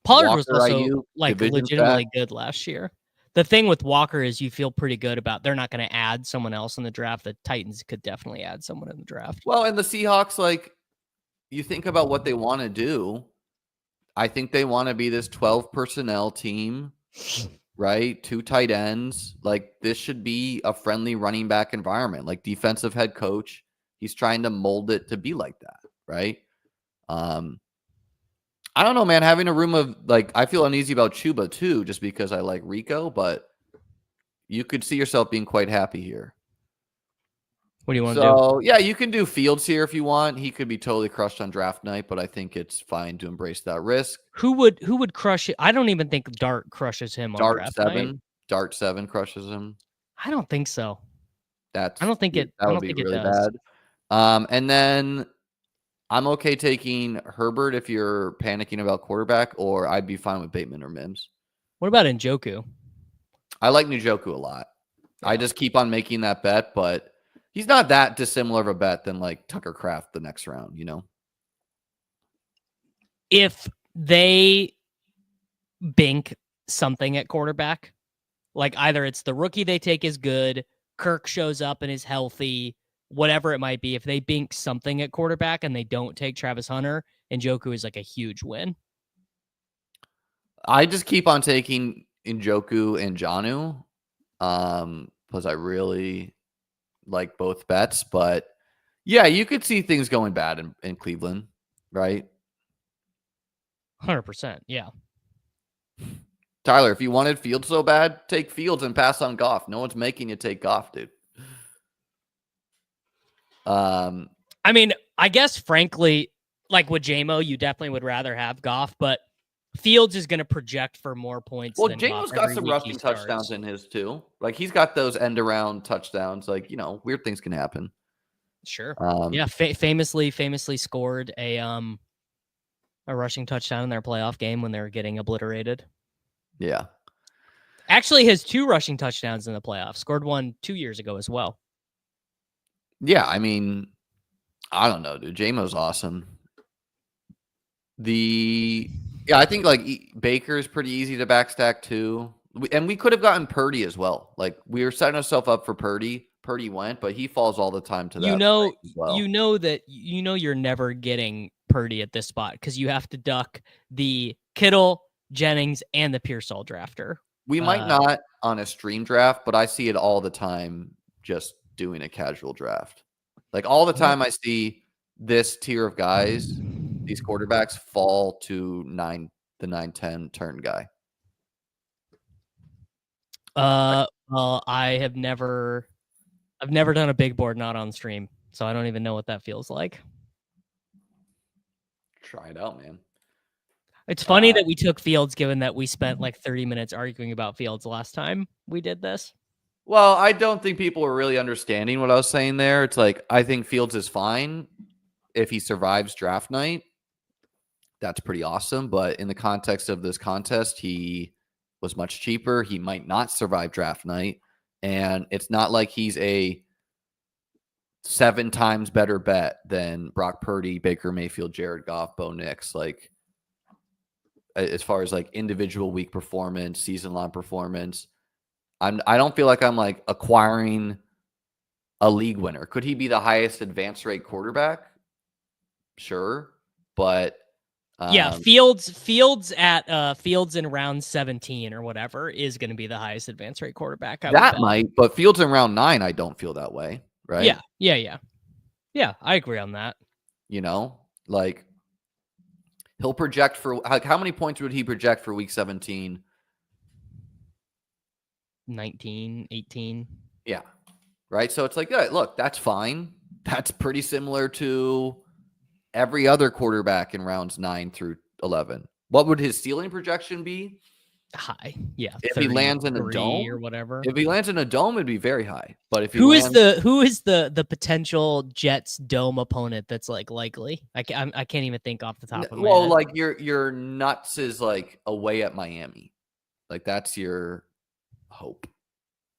Pollard Walker, was also IU, like division legitimately stack. good last year. The thing with Walker is you feel pretty good about they're not going to add someone else in the draft. The Titans could definitely add someone in the draft. Well, and the Seahawks, like, you think about what they want to do. I think they want to be this 12 personnel team, right? 2 tight ends. Like, this should be a friendly running back environment. Like, defensive head coach, he's trying to mold it to be like that, right? I don't know, man. Having a room of, like, I feel uneasy about Chuba too, just because I like Rico, but you could see yourself being quite happy here. What do you want to do? So, yeah, you can do Fields here if you want. He could be totally crushed on draft night, but I think it's fine to embrace that risk. Who would crush it? I don't even think Dart crushes him on draft night. Dart 7 crushes him. I don't think so. I don't think it really does. bad. And then I'm okay taking Herbert if you're panicking about quarterback, or I'd be fine with Bateman or Mims. What about Njoku? I like Njoku a lot. Yeah. I just keep on making that bet, but he's not that dissimilar of a bet than like Tucker Kraft the next round, you know? If they bink something at quarterback, like either it's the rookie they take is good, Kirk shows up and is healthy, whatever it might be, if they bink something at quarterback and they don't take Travis Hunter, Njoku is like a huge win. I just keep on taking Njoku and Jonnu because I really like both bets. But yeah, you could see things going bad in Cleveland, right? 100%, yeah. Tyler, if you wanted Fields so bad, take Fields and pass on Goff. No one's making you take Goff, dude. I mean, I guess frankly, like with JMO, you definitely would rather have Goff, but Fields is going to project for more points. Well, than JMO's got some rushing touchdowns in his too. Like he's got those end around touchdowns. Like, you know, weird things can happen. Sure. Yeah. Famously scored a rushing touchdown in their playoff game when they were getting obliterated. Yeah. Actually, his 2 rushing touchdowns in the playoffs. Scored one 2 years ago as well. Yeah, I mean, I don't know, dude. JMO's awesome. I think like Baker is pretty easy to backstack too. And we could have gotten Purdy as well. Like we were setting ourselves up for Purdy. Purdy went, but he falls all the time to that. You know you're never getting Purdy at this spot because you have to duck the Kittle, Jennings, and the Pearsall drafter. We might not on a stream draft, but I see it all the time just doing a casual draft. Like all the time I see this tier of guys, these quarterbacks fall to the 9-10 turn guy. Well, I've never done a big board not on stream, so I don't even know what that feels like. Try it out, man. It's funny that we took Fields, given that we spent like 30 minutes arguing about Fields last time we did this. Well, I don't think people were really understanding what I was saying there. It's like, I think Fields is fine if he survives draft night. That's pretty awesome. But in the context of this contest, he was much cheaper. He might not survive draft night. And it's not like he's a 7 times better bet than Brock Purdy, Baker Mayfield, Jared Goff, Bo Nix. Like, as far as like individual week performance, season long performance, I don't feel like I'm like acquiring a league winner. Could he be the highest advance rate quarterback? Sure, but yeah, Fields in round 17 or whatever is going to be the highest advance rate quarterback. That might, but Fields in round 9, I don't feel that way, right? Yeah. I agree on that. You know, like he'll project for like how many points would he project for week 17? 19, 18. Yeah. Right. So it's like, yeah, look, that's fine. That's pretty similar to every other quarterback in rounds 9 through 11. What would his ceiling projection be? High. Yeah. If he lands in a 33 or dome, whatever. if he lands in a dome, it'd be very high. But if he Who is lands, the potential Jets dome opponent that's like likely? I can't even think off the top of my well, head. like your nuts is like away at Miami, like that's your hope.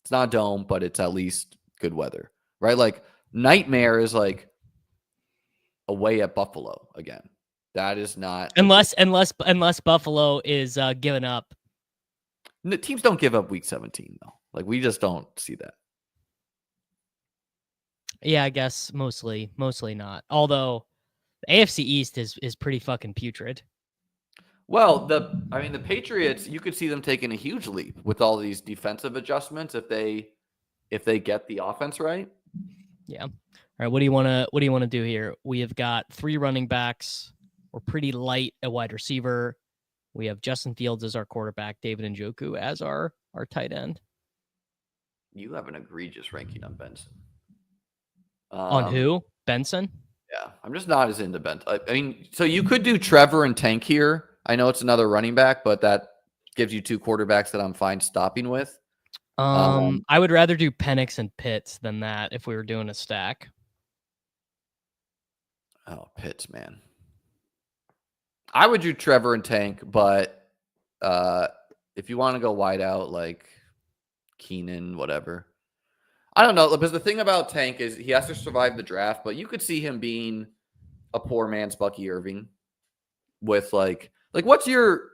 It's not a dome, but it's at least good weather, right? Like nightmare is like away at Buffalo again. That is not Unless Buffalo is giving up. teams don't give up week 17 though. Like we just don't see that. Yeah, I guess mostly not. Although the AFC East is pretty fucking putrid. Well, the Patriots, you could see them taking a huge leap with all these defensive adjustments if they get the offense right. Yeah. All right. What do you want to do here? We have got 3 running backs. We're pretty light at wide receiver. We have Justin Fields as our quarterback, David Njoku as our tight end. You have an egregious ranking on Benson. On who? Benson? Yeah, I'm just not as into Benson. I mean, so you could do Trevor and Tank here. I know it's another running back, but that gives you 2 quarterbacks that I'm fine stopping with. I would rather do Penix and Pitts than that if we were doing a stack. Oh, Pitts, man. I would do Trevor and Tank, but if you want to go wide out, like Keenan, whatever. I don't know, because the thing about Tank is he has to survive the draft, but you could see him being a poor man's Bucky Irving with like what's your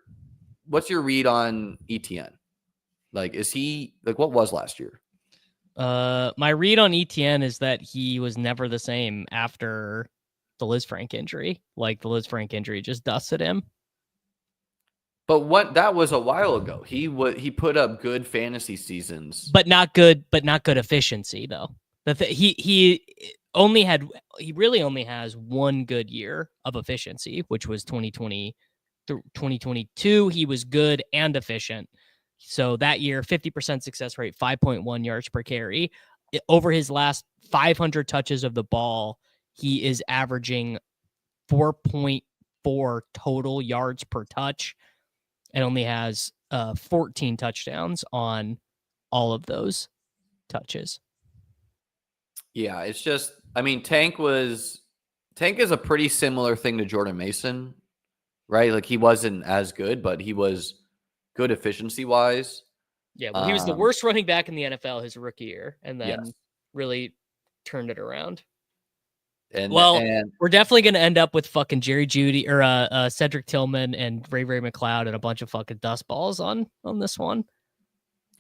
read on ETN? Like, is he like what was last year? My read on ETN is that he was never the same after the Liz Frank injury. Like the Liz Frank injury just dusted him. But that was a while ago. He put up good fantasy seasons, but not good efficiency though. He really only has one good year of efficiency, which was 2020 through 2022. He was good and efficient. So that year, 50% success rate, 5.1 yards per carry. Over his last 500 touches of the ball, he is averaging 4.4 total yards per touch and only has 14 touchdowns on all of those touches. Yeah, it's just, I mean, Tank is a pretty similar thing to Jordan Mason, right? Like he wasn't as good, but he was good efficiency wise. Yeah, well, he was the worst running back in the NFL his rookie year, and then really turned it around. And we're definitely going to end up with fucking Jerry Jeudy or Cedric Tillman and Ray McLeod and a bunch of fucking dust balls on this one.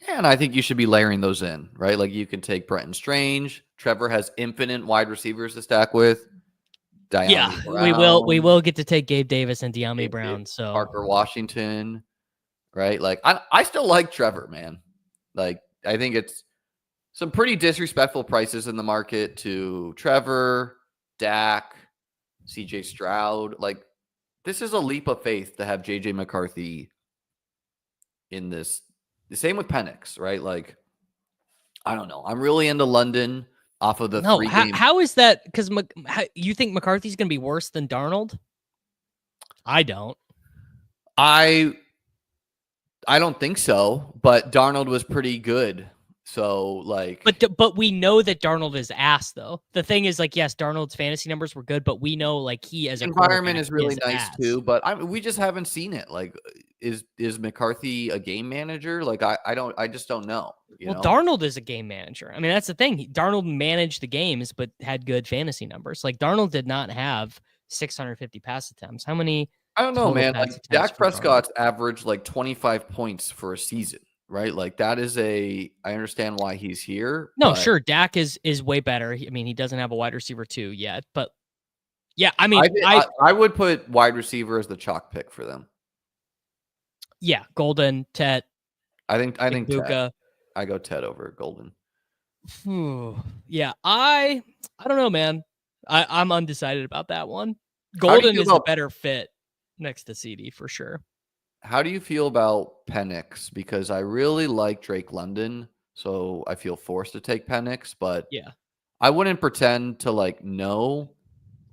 Yeah, and I think you should be layering those in, right? Like you can take Brenton Strange. Trevor has infinite wide receivers to stack with. Dyami Brown. We will get to take Gabe Davis and Dyami Brown. So Parker Washington, right? Like I still like Trevor, man. Like I think it's some pretty disrespectful prices in the market to Trevor, Dak, CJ Stroud. Like this is a leap of faith to have JJ McCarthy in this. The same with Penix, right? Like, I don't know. I'm really into London off of the 3 games. How is that? Because you think McCarthy's going to be worse than Darnold? I don't. I don't think so, but Darnold was pretty good. So, like... But we know that Darnold is ass, though. The thing is, like, yes, Darnold's fantasy numbers were good, but we know, like, he as a environment is really nice, ass. too. But we just haven't seen it. Like, is McCarthy a game manager? Like, I just don't know. You know? Darnold is a game manager. I mean, that's the thing. Darnold managed the games, but had good fantasy numbers. Like, Darnold did not have 650 pass attempts. How many? I don't know, man. Like, Dak Prescott's averaged like 25 points for a season, right? Like, that is I understand why he's here. No, sure. Dak is way better. I mean, he doesn't have a wide receiver 2 yet, but yeah, I mean, I would put wide receiver as the chalk pick for them. Yeah, Golden, Tet. I think Buka. Ted. I go Ted over Golden. Yeah, I don't know, man. I'm undecided about that one. Golden is a better fit next to CD for sure. How do you feel about Penix? Because I really like Drake London, so I feel forced to take Penix, but yeah, I wouldn't pretend to like know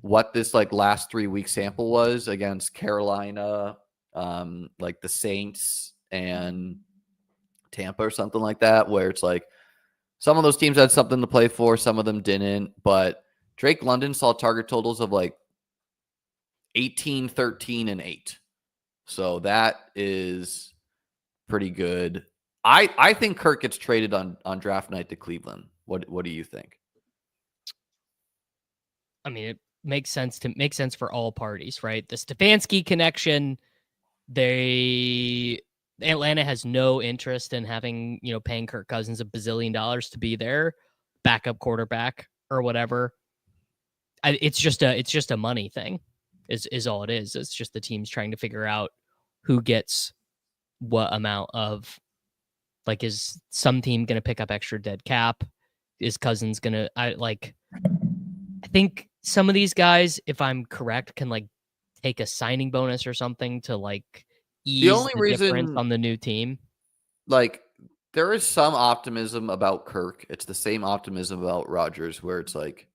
what this like last 3 week sample was against Carolina, like the Saints and Tampa or something like that, where it's like some of those teams had something to play for, some of them didn't. But Drake London saw target totals of like 18, 13, and 8. So that is pretty good. I think Kirk gets traded on draft night to Cleveland. What do you think? I mean, it makes sense for all parties, right? The Stefanski connection, Atlanta has no interest in having, paying Kirk Cousins $1 bazillion to be their backup quarterback or whatever. It's just a money thing is all it is. It's just the teams trying to figure out who gets what amount of, like, is some team going to pick up extra dead cap? Is Cousins going to, I think some of these guys, if I'm correct, can like take a signing bonus or something to like ease the difference on the new team. Like, there is some optimism about Kirk. It's the same optimism about Rodgers, where it's like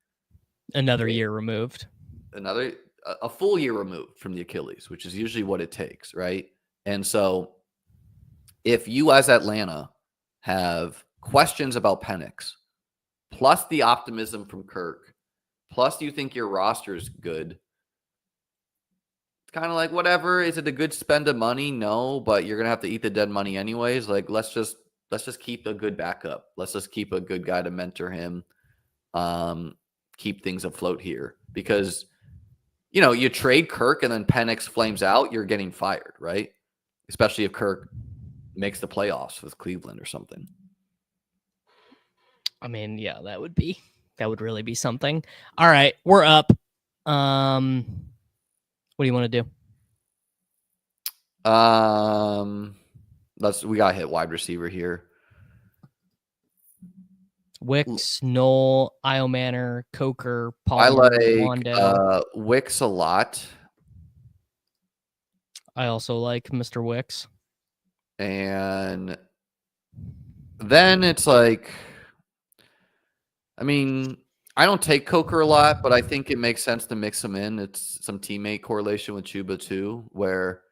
another year removed, a full year removed from the Achilles, which is usually what it takes, right? And so if you as Atlanta have questions about Penix, plus the optimism from Kirk, plus you think your roster is good, it's kind of like, whatever. Is it a good spend of money? No, but you're going to have to eat the dead money anyways. Like, let's just keep a good backup. Let's just keep a good guy to mentor him. Keep things afloat here, because you trade Kirk and then Penix flames out, you're getting fired, right? Especially if Kirk makes the playoffs with Cleveland or something. I mean, yeah, that would really be something. All right, we're up. What do you want to do? We got to hit wide receiver here. Wicks, Knoll, Io Manor, Coker, Palmer, I like Wandale. Wicks a lot. I also like Mr. Wicks. And then it's like, I mean, I don't take Coker a lot, but I think it makes sense to mix him in. It's some teammate correlation with Chuba too, where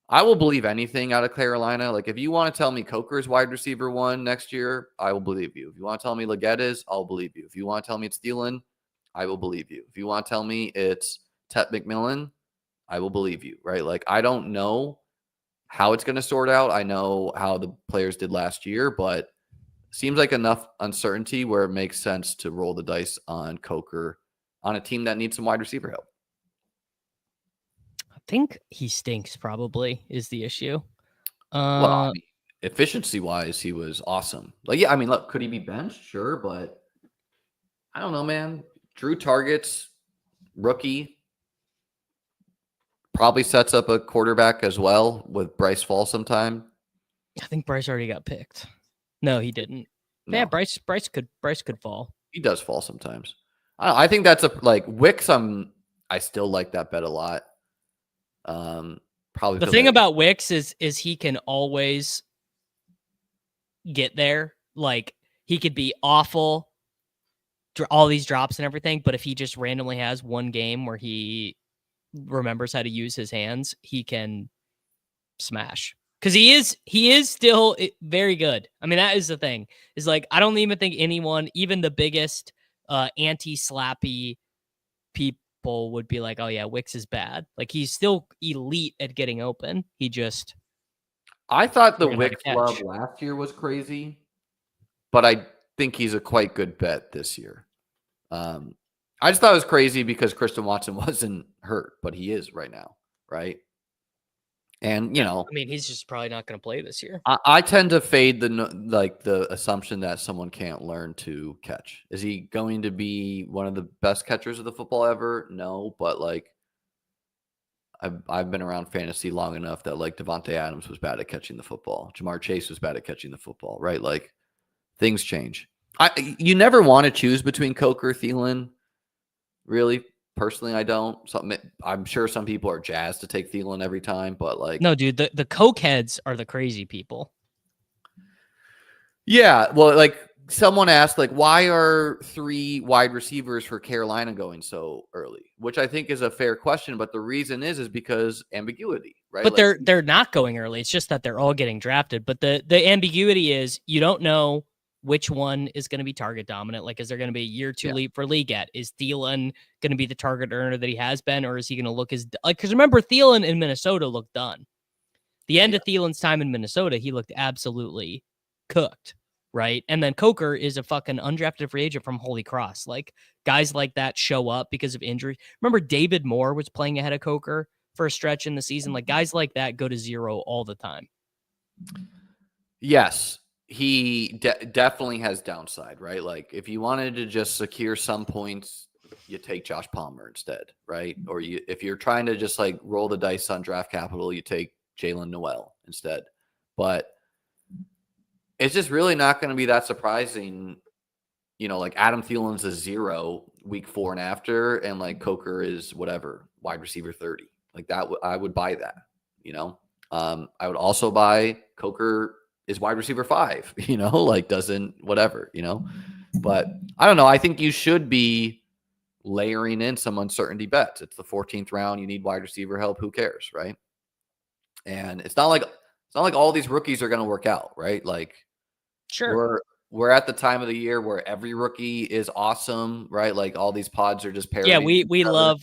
I will believe anything out of Carolina. Like, if you want to tell me Coker's wide receiver 1 next year, I will believe you. If you want to tell me Leggett is, I'll believe you. If you want to tell me it's Thielen, I will believe you. If you want to tell me it's Tet McMillan, I will believe you, right? Like, I don't know how it's going to sort out. I know how the players did last year, but seems like enough uncertainty where it makes sense to roll the dice on Coker on a team that needs some wide receiver help. I think he stinks, probably, is the issue. Well, I mean, efficiency-wise, he was awesome. Like, yeah, I mean, look, could he be benched? Sure, but I don't know, man. Drew targets, rookie, probably sets up a quarterback as well with Bryce fall sometime. I think Bryce already got picked. No, he didn't. No. Yeah, Bryce could fall. He does fall sometimes. I think that's Wicks. I still like that bet a lot. Probably the thing about Wicks is he can always get there. Like, he could be awful, all these drops and everything, but if he just randomly has one game where he remembers how to use his hands, he can smash. Because he is still very good. I mean, that is the thing. Is like, I don't even think anyone, even the biggest anti-slappy people, would be like, oh yeah, Wicks is bad. Like, he's still elite at getting open. I thought the Wicks love last year was crazy, but I think he's a quite good bet this year. I just thought it was crazy because Christian Watson wasn't hurt, but he is right now, right? And, I mean, he's just probably not going to play this year. I tend to fade the assumption that someone can't learn to catch. Is he going to be one of the best catchers of the football ever? No, but like, I've been around fantasy long enough that like Devontae Adams was bad at catching the football. Jamar Chase was bad at catching the football, right? Like, things change. You never want to choose between Coker, Thielen, really. Personally, I don't. I'm sure some people are jazzed to take Thielen every time, but like, no, dude, the coke heads are the crazy people. Yeah, well, like, someone asked, like, why are 3 wide receivers for Carolina going so early? Which I think is a fair question, but the reason is because ambiguity, right? But Like, they're not going early. It's just that they're all getting drafted. But the ambiguity is you don't know which one is going to be target dominant. Like, is there going to be a year two yeah, leap for Leggett? Is Thielen going to be the target earner that he has been, or is he going to look as like? Because remember, Thielen in Minnesota looked done. The end yeah. of Thielen's time in Minnesota, he looked absolutely cooked, right? And then Coker is a fucking undrafted free agent from Holy Cross. Like, guys like that show up because of injury. Remember, David Moore was playing ahead of Coker for a stretch in the season. Like, guys like that go to zero all the time. Yes, he definitely has downside, right? Like, if you wanted to just secure some points, you take Josh Palmer instead, right? Or if you're trying to just like roll the dice on draft capital, you take Jalen Noel instead. But it's just really not going to be that surprising. Like Adam Thielen's a 0 week 4 and after, and like Coker is whatever, wide receiver 30. Like that, I would buy that. I would also buy Coker is wide receiver 5. Like doesn't whatever. But I don't know. I think you should be layering in some uncertainty bets. It's the 14th round. You need wide receiver help. Who cares, right? And it's not like all these rookies are going to work out, right? Like, Sure. we're at the time of the year where every rookie is awesome, right? Like all these pods are just Yeah, parodying. we love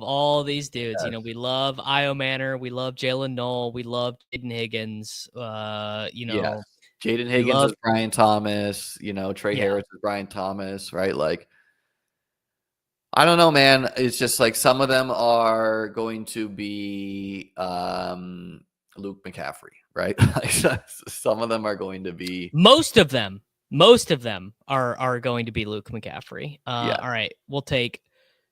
all these dudes. Yes. We love Io Manor, we love Jalen Knoll, we love Jaden Higgins. Yes. Jaden we Higgins love is Brian Thomas, Trey yeah. Harris is Brian Thomas, right? Like, I don't know, man. It's just like some of them are going to be Luke McCaffrey, right? Some of them are going to be Most of them are going to be Luke McCaffrey. yeah. All right, we'll take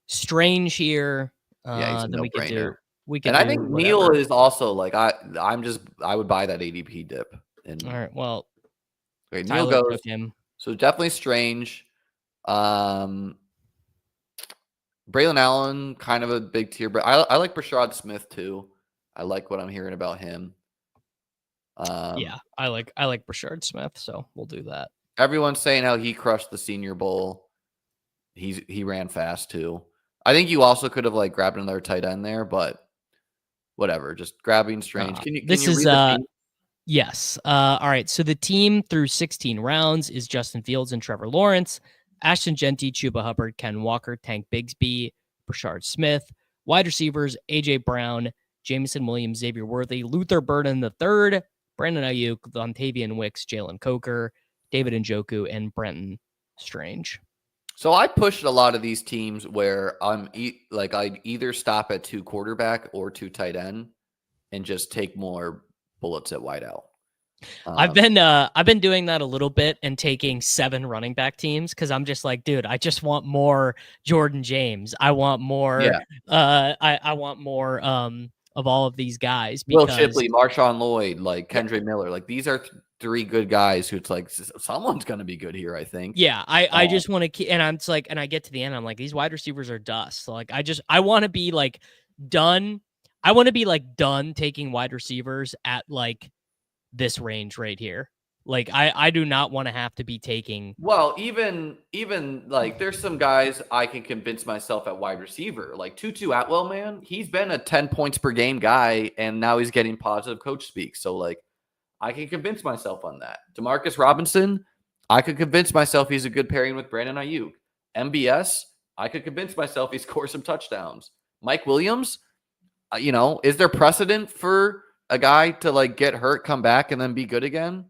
Strange here. Yeah, he's a Then no-brainer. we could And I do think Neal whatever. is also like I would buy that ADP dip. And All right, well, okay, Neal Tyler goes. took him. So definitely Strange. Braylon Allen, kind of a big tier, but I like Brashad Smith too. I like what I'm hearing about him. Yeah, I like Brashard Smith, so we'll do that. Everyone's saying how he crushed the Senior Bowl. He ran fast too. I think you also could have like grabbed another tight end there, but whatever. Just grabbing Strange. Can you read the team? Yes. All right. So the team through 16 rounds is Justin Fields and Trevor Lawrence, Ashton Genty, Chuba Hubbard, Ken Walker, Tank Bigsby, Brashard Smith. Wide receivers, AJ Brown, Jameson Williams, Xavier Worthy, Luther Burden III, Brandon Ayuk, Dontavian Wicks, Jalen Coker, David Njoku, and Brenton Strange. So I pushed a lot of these teams where I'd either stop at 2 quarterback or 2 tight end and just take more bullets at wideout. I've been doing that a little bit and taking 7 running back teams because I'm just like, dude, I just want more Jordan James. I want more. Yeah. I want more of all of these guys. Will Because Shipley, Marshawn Lloyd, like Kendra Miller, like these are 3 good guys who it's like someone's going to be good here. I think. Yeah, I just want to keep, and I'm just like, and I get to the end, I'm like, these wide receivers are dust. So like, I want to be like done. I want to be like done taking wide receivers at like this range right here. Like I do not want to have to be taking. Well, even like there's some guys I can convince myself at wide receiver, like Tutu Atwell, man. He's been a 10 points per game guy, and now he's getting positive coach speak. So like, I can convince myself on that. Demarcus Robinson, I could convince myself he's a good pairing with Brandon Ayuk. MBS, I could convince myself he scores some touchdowns. Mike Williams, is there precedent for a guy to like get hurt, come back, and then be good again?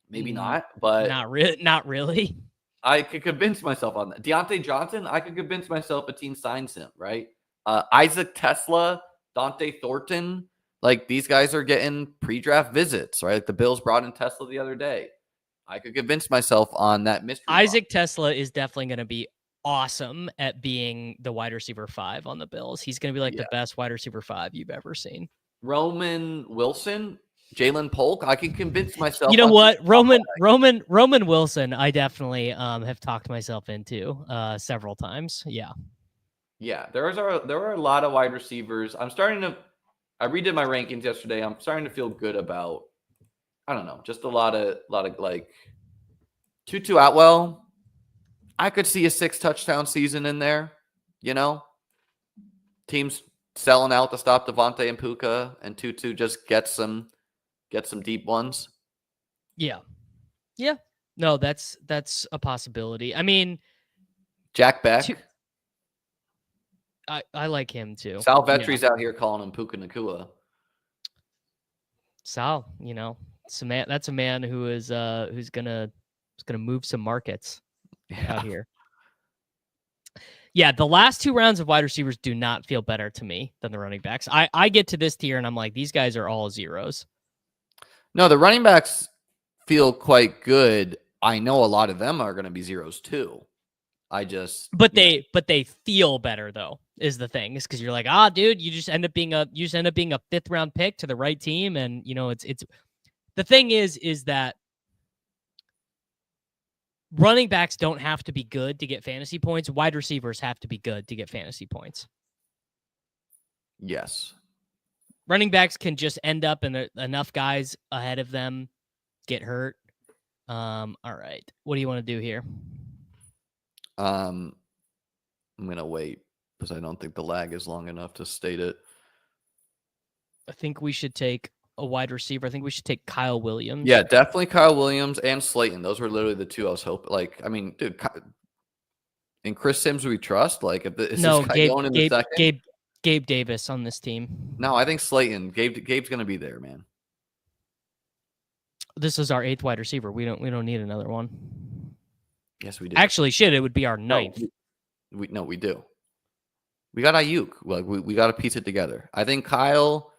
Maybe not, but not really. I could convince myself on that. Deontay Johnson, I could convince myself a team signs him, right? Isaac Tesla, Dante Thornton, like these guys are getting pre-draft visits, right? Like the Bills brought in Tesla the other day. I could convince myself on that mystery. Isaac Tesla is definitely going to be awesome at being the wide receiver 5 on the Bills. He's going to be like the best wide receiver 5 you've ever seen. Roman Wilson, Jalen Polk, I can convince myself. You know what? Roman Wilson, I definitely have talked myself into several times. Yeah. Yeah, there are a lot of wide receivers. I redid my rankings yesterday. I'm starting to feel good about, I don't know, just a lot of like Tutu Atwell, I could see a 6-touchdown season in there. Teams selling out to stop Devontae and Puka, and Tutu just get some deep ones. Yeah. No, that's a possibility. I mean, Jack Beck. I like him too. Sal Vetri's out here calling him Puka Nakua. Sal, that's a man who is who's gonna move some markets out here. Yeah, the last 2 rounds of wide receivers do not feel better to me than the running backs. I get to this tier and I'm like, these guys are all zeros. No, the running backs feel quite good. I know a lot of them are going to be zeros too. But they feel better though, is the thing. Is because you're like, dude, you just end up being a 5th round pick to the right team, and it's the thing is that running backs don't have to be good to get fantasy points. Wide receivers have to be good to get fantasy points. Yes. Running backs can just end up and enough guys ahead of them get hurt. All right. What do you want to do here? I'm going to wait because I don't think the lag is long enough to state it. I think we should take a wide receiver. I think we should take Kyle Williams. Yeah, definitely Kyle Williams and Slayton. Those were literally the 2 I was hoping. Like, I mean, dude, and Chris Sims we trust. Like, if this guy going in the second? Gabe Davis on this team. No, I think Slayton. Gabe's going to be there, man. This is our 8th wide receiver. We don't need another one. Yes, we do. Actually, it would be our 9th. No, we do. We got Ayuk. Like, we got to piece it together. I think Kyle,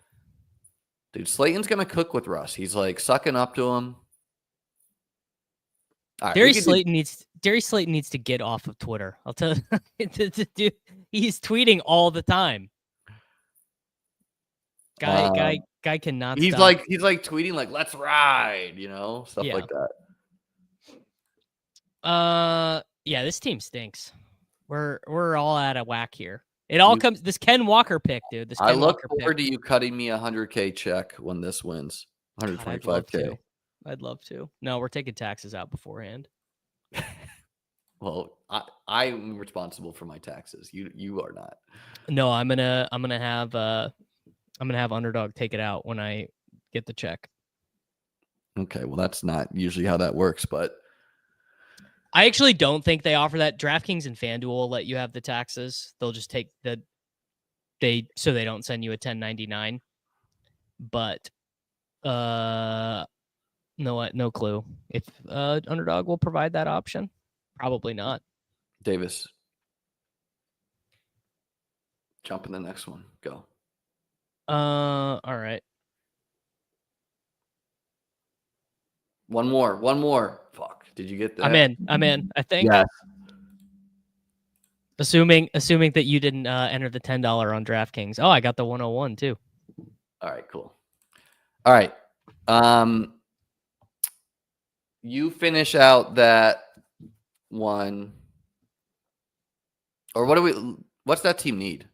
dude, Slayton's going to cook with Russ. He's like sucking up to him. Right, Darius Slayton needs to get off of Twitter. I'll tell you, he's tweeting all the time. Guy cannot. He's stop. he's tweeting like "Let's ride," stuff like that. Yeah, this team stinks. We're all out of whack here. It all comes this Ken Walker pick, dude. I look forward to you cutting me a $100K check when this wins. $125K. I'd love to. No, we're taking taxes out beforehand. Well, I'm responsible for my taxes. You are not. No, I'm gonna have Underdog take it out when I get the check. Okay, well that's not usually how that works, but I actually don't think they offer that. DraftKings and FanDuel will let you have the taxes. They'll just take so they don't send you a 1099. But no clue if Underdog will provide that option. Probably not. Davis, jump in the next one. Go. All right. One more. Fuck. Did you get that? I'm in. I think. Yes. Assuming that you didn't enter the $10 on DraftKings. Oh, I got the 101 too. All right, cool. All right. You finish out that one. Or what's that team need?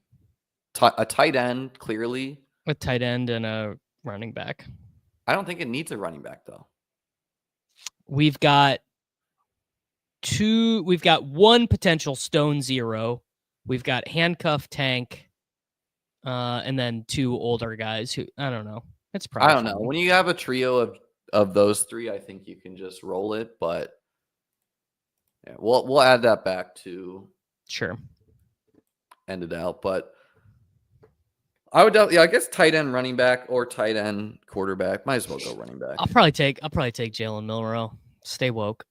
A tight end, clearly. A tight end and a running back. I don't think it needs a running back, though. We've got one potential stone zero. We've got handcuff tank, and then 2 older guys who I don't know. It's probably I don't know. When you have a trio of those 3, I think you can just roll it. But yeah, we'll add that back to end it out. But I would I guess tight end running back or tight end quarterback. Might as well go running back. I'll probably take Jalen Milroe. Stay woke.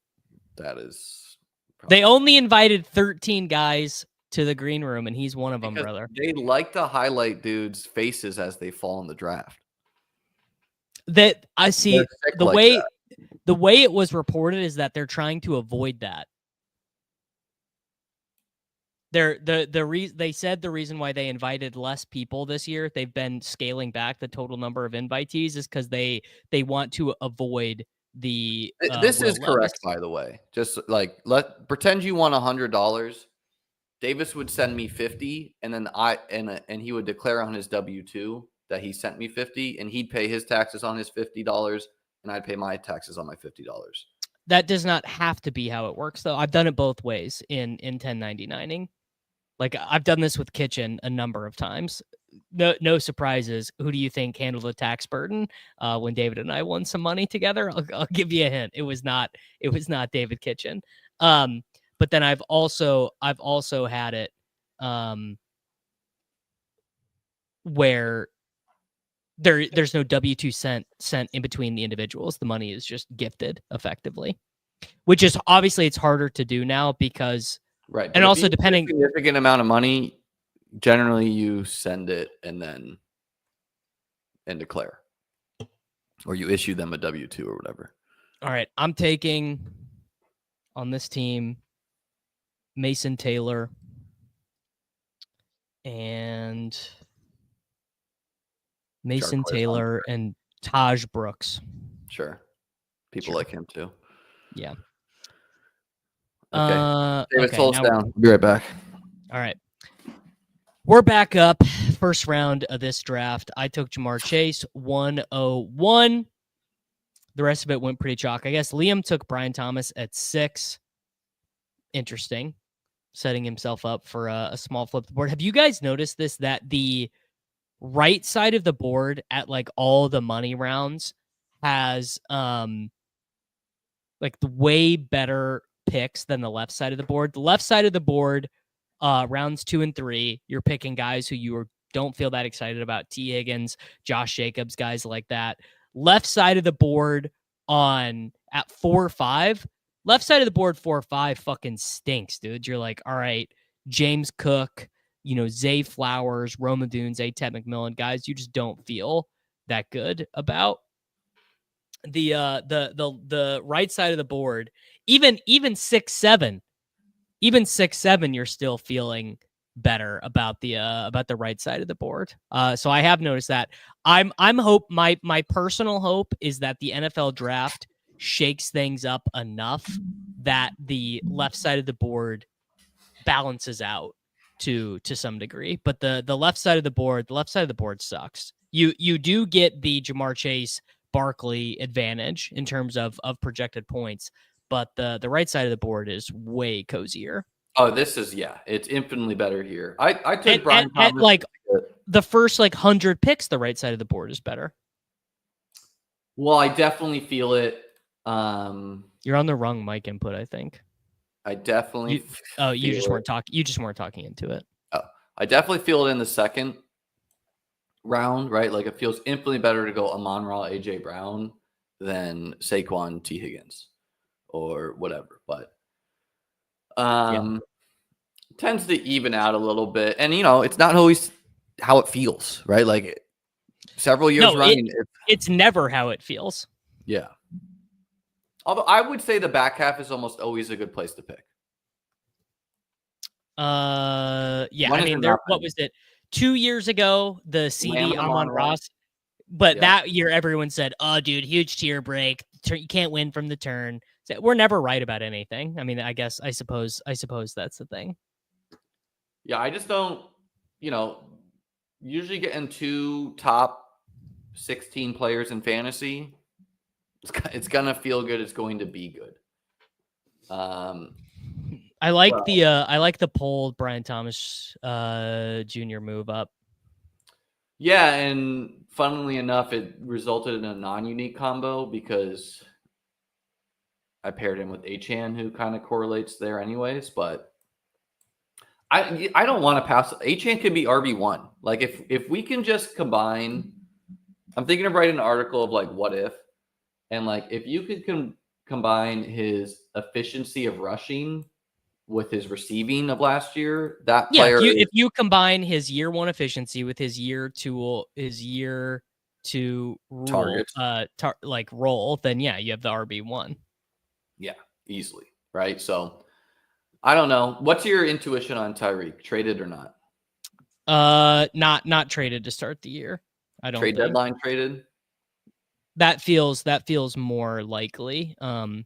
That is. They only invited 13 guys to the green room, and he's one of them, brother. They like to highlight dudes' faces as they fall in the draft. That I see the way it was reported is that they're trying to avoid that. They said the reason why they invited less people this year, they've been scaling back the total number of invitees, is because they want to avoid the. This is correct, by the way. Just pretend you won $100. Davis would send me 50, and then and he would declare on his W-2 that he sent me 50, and he'd pay his taxes on his $50, and I'd pay my taxes on my $50. That does not have to be how it works, though. I've done it both ways in 1099ing. Like, I've done this with Kitchen a number of times. No surprises. Who do you think handled the tax burden when David and I won some money together? I'll give you a hint. It was not David Kitchen. But then I've also had it where there's no W-2 sent in between the individuals. The money is just gifted effectively, which is obviously it's harder to do now because Right. and also depending significant amount of money, generally you send it and declare, or you issue them a W-2 or whatever. All right, I'm taking on this team Mason Taylor and and Taj Brooks. Sure. People like him too. Yeah. Okay. David, okay, slow us down. We'll be right back. All right. We're back up. First round of this draft. I took Jamar Chase, 101. The rest of it went pretty chalk. I guess Liam took Brian Thomas at 6. Interesting. Setting himself up for a small flip the board. Have you guys noticed this, that the right side of the board at like all the money rounds has like the way better picks than the left side of the board? The left side of the board, rounds 2 and 3, you're picking guys who you don't feel that excited about. T. Higgins, Josh Jacobs, guys like that. Left side of the board at 4 or 5. Left side of the board 4 or 5 fucking stinks, dude. You're like, all right, James Cook, Zay Flowers, Roma Dunes, Ted McMillan, guys you just don't feel that good about. The right side of the board, even 6-7, you're still feeling better about the right side of the board. So I have noticed that. My personal hope is that the NFL draft shakes things up enough that the left side of the board balances out to some degree. But the left side of the board sucks. You do get the Jamar Chase Barkley advantage in terms of projected points, but the right side of the board is way cozier. Oh, it's infinitely better here. I took Brian Thomas at like the first 100 picks, the right side of the board is better. Well, I definitely feel it. You're on the wrong mic input, I think. I definitely. You just weren't talking. You just weren't talking into it. Oh, I definitely feel it in the second round, right? Like it feels infinitely better to go Amon-Ra, AJ Brown than Saquon, T. Higgins, or whatever. But tends to even out a little bit, and it's not always how it feels, right? Like several years running, it's never how it feels. Yeah. Although I would say the back half is almost always a good place to pick. Yeah. I mean, what was it? 2 years ago, the CD Amon-Ra, but that year everyone said, "Oh, dude, huge tier break. You can't win from the turn." So we're never right about anything. I mean, I suppose that's the thing. Yeah, I just don't. Usually getting 2 top 16 players in fantasy, it's gonna feel good. It's going to be good. I like the pulled Brian Thomas Jr. move up. Yeah, and funnily enough, it resulted in a non-unique combo because I paired him with Achane, who kind of correlates there anyways. But I don't want to pass. Achane could be RB1. Like if we can just combine, I'm thinking of writing an article of what if, and if you could combine his efficiency of rushing with his receiving of last year, that player. If you combine his year 1 efficiency with his year 2 rule, roll, then you have the RB1. Yeah, easily, right? So I don't know. What's your intuition on Tyreek? Traded or not? Not traded to start the year. I don't trade think. Deadline traded. That feels more likely to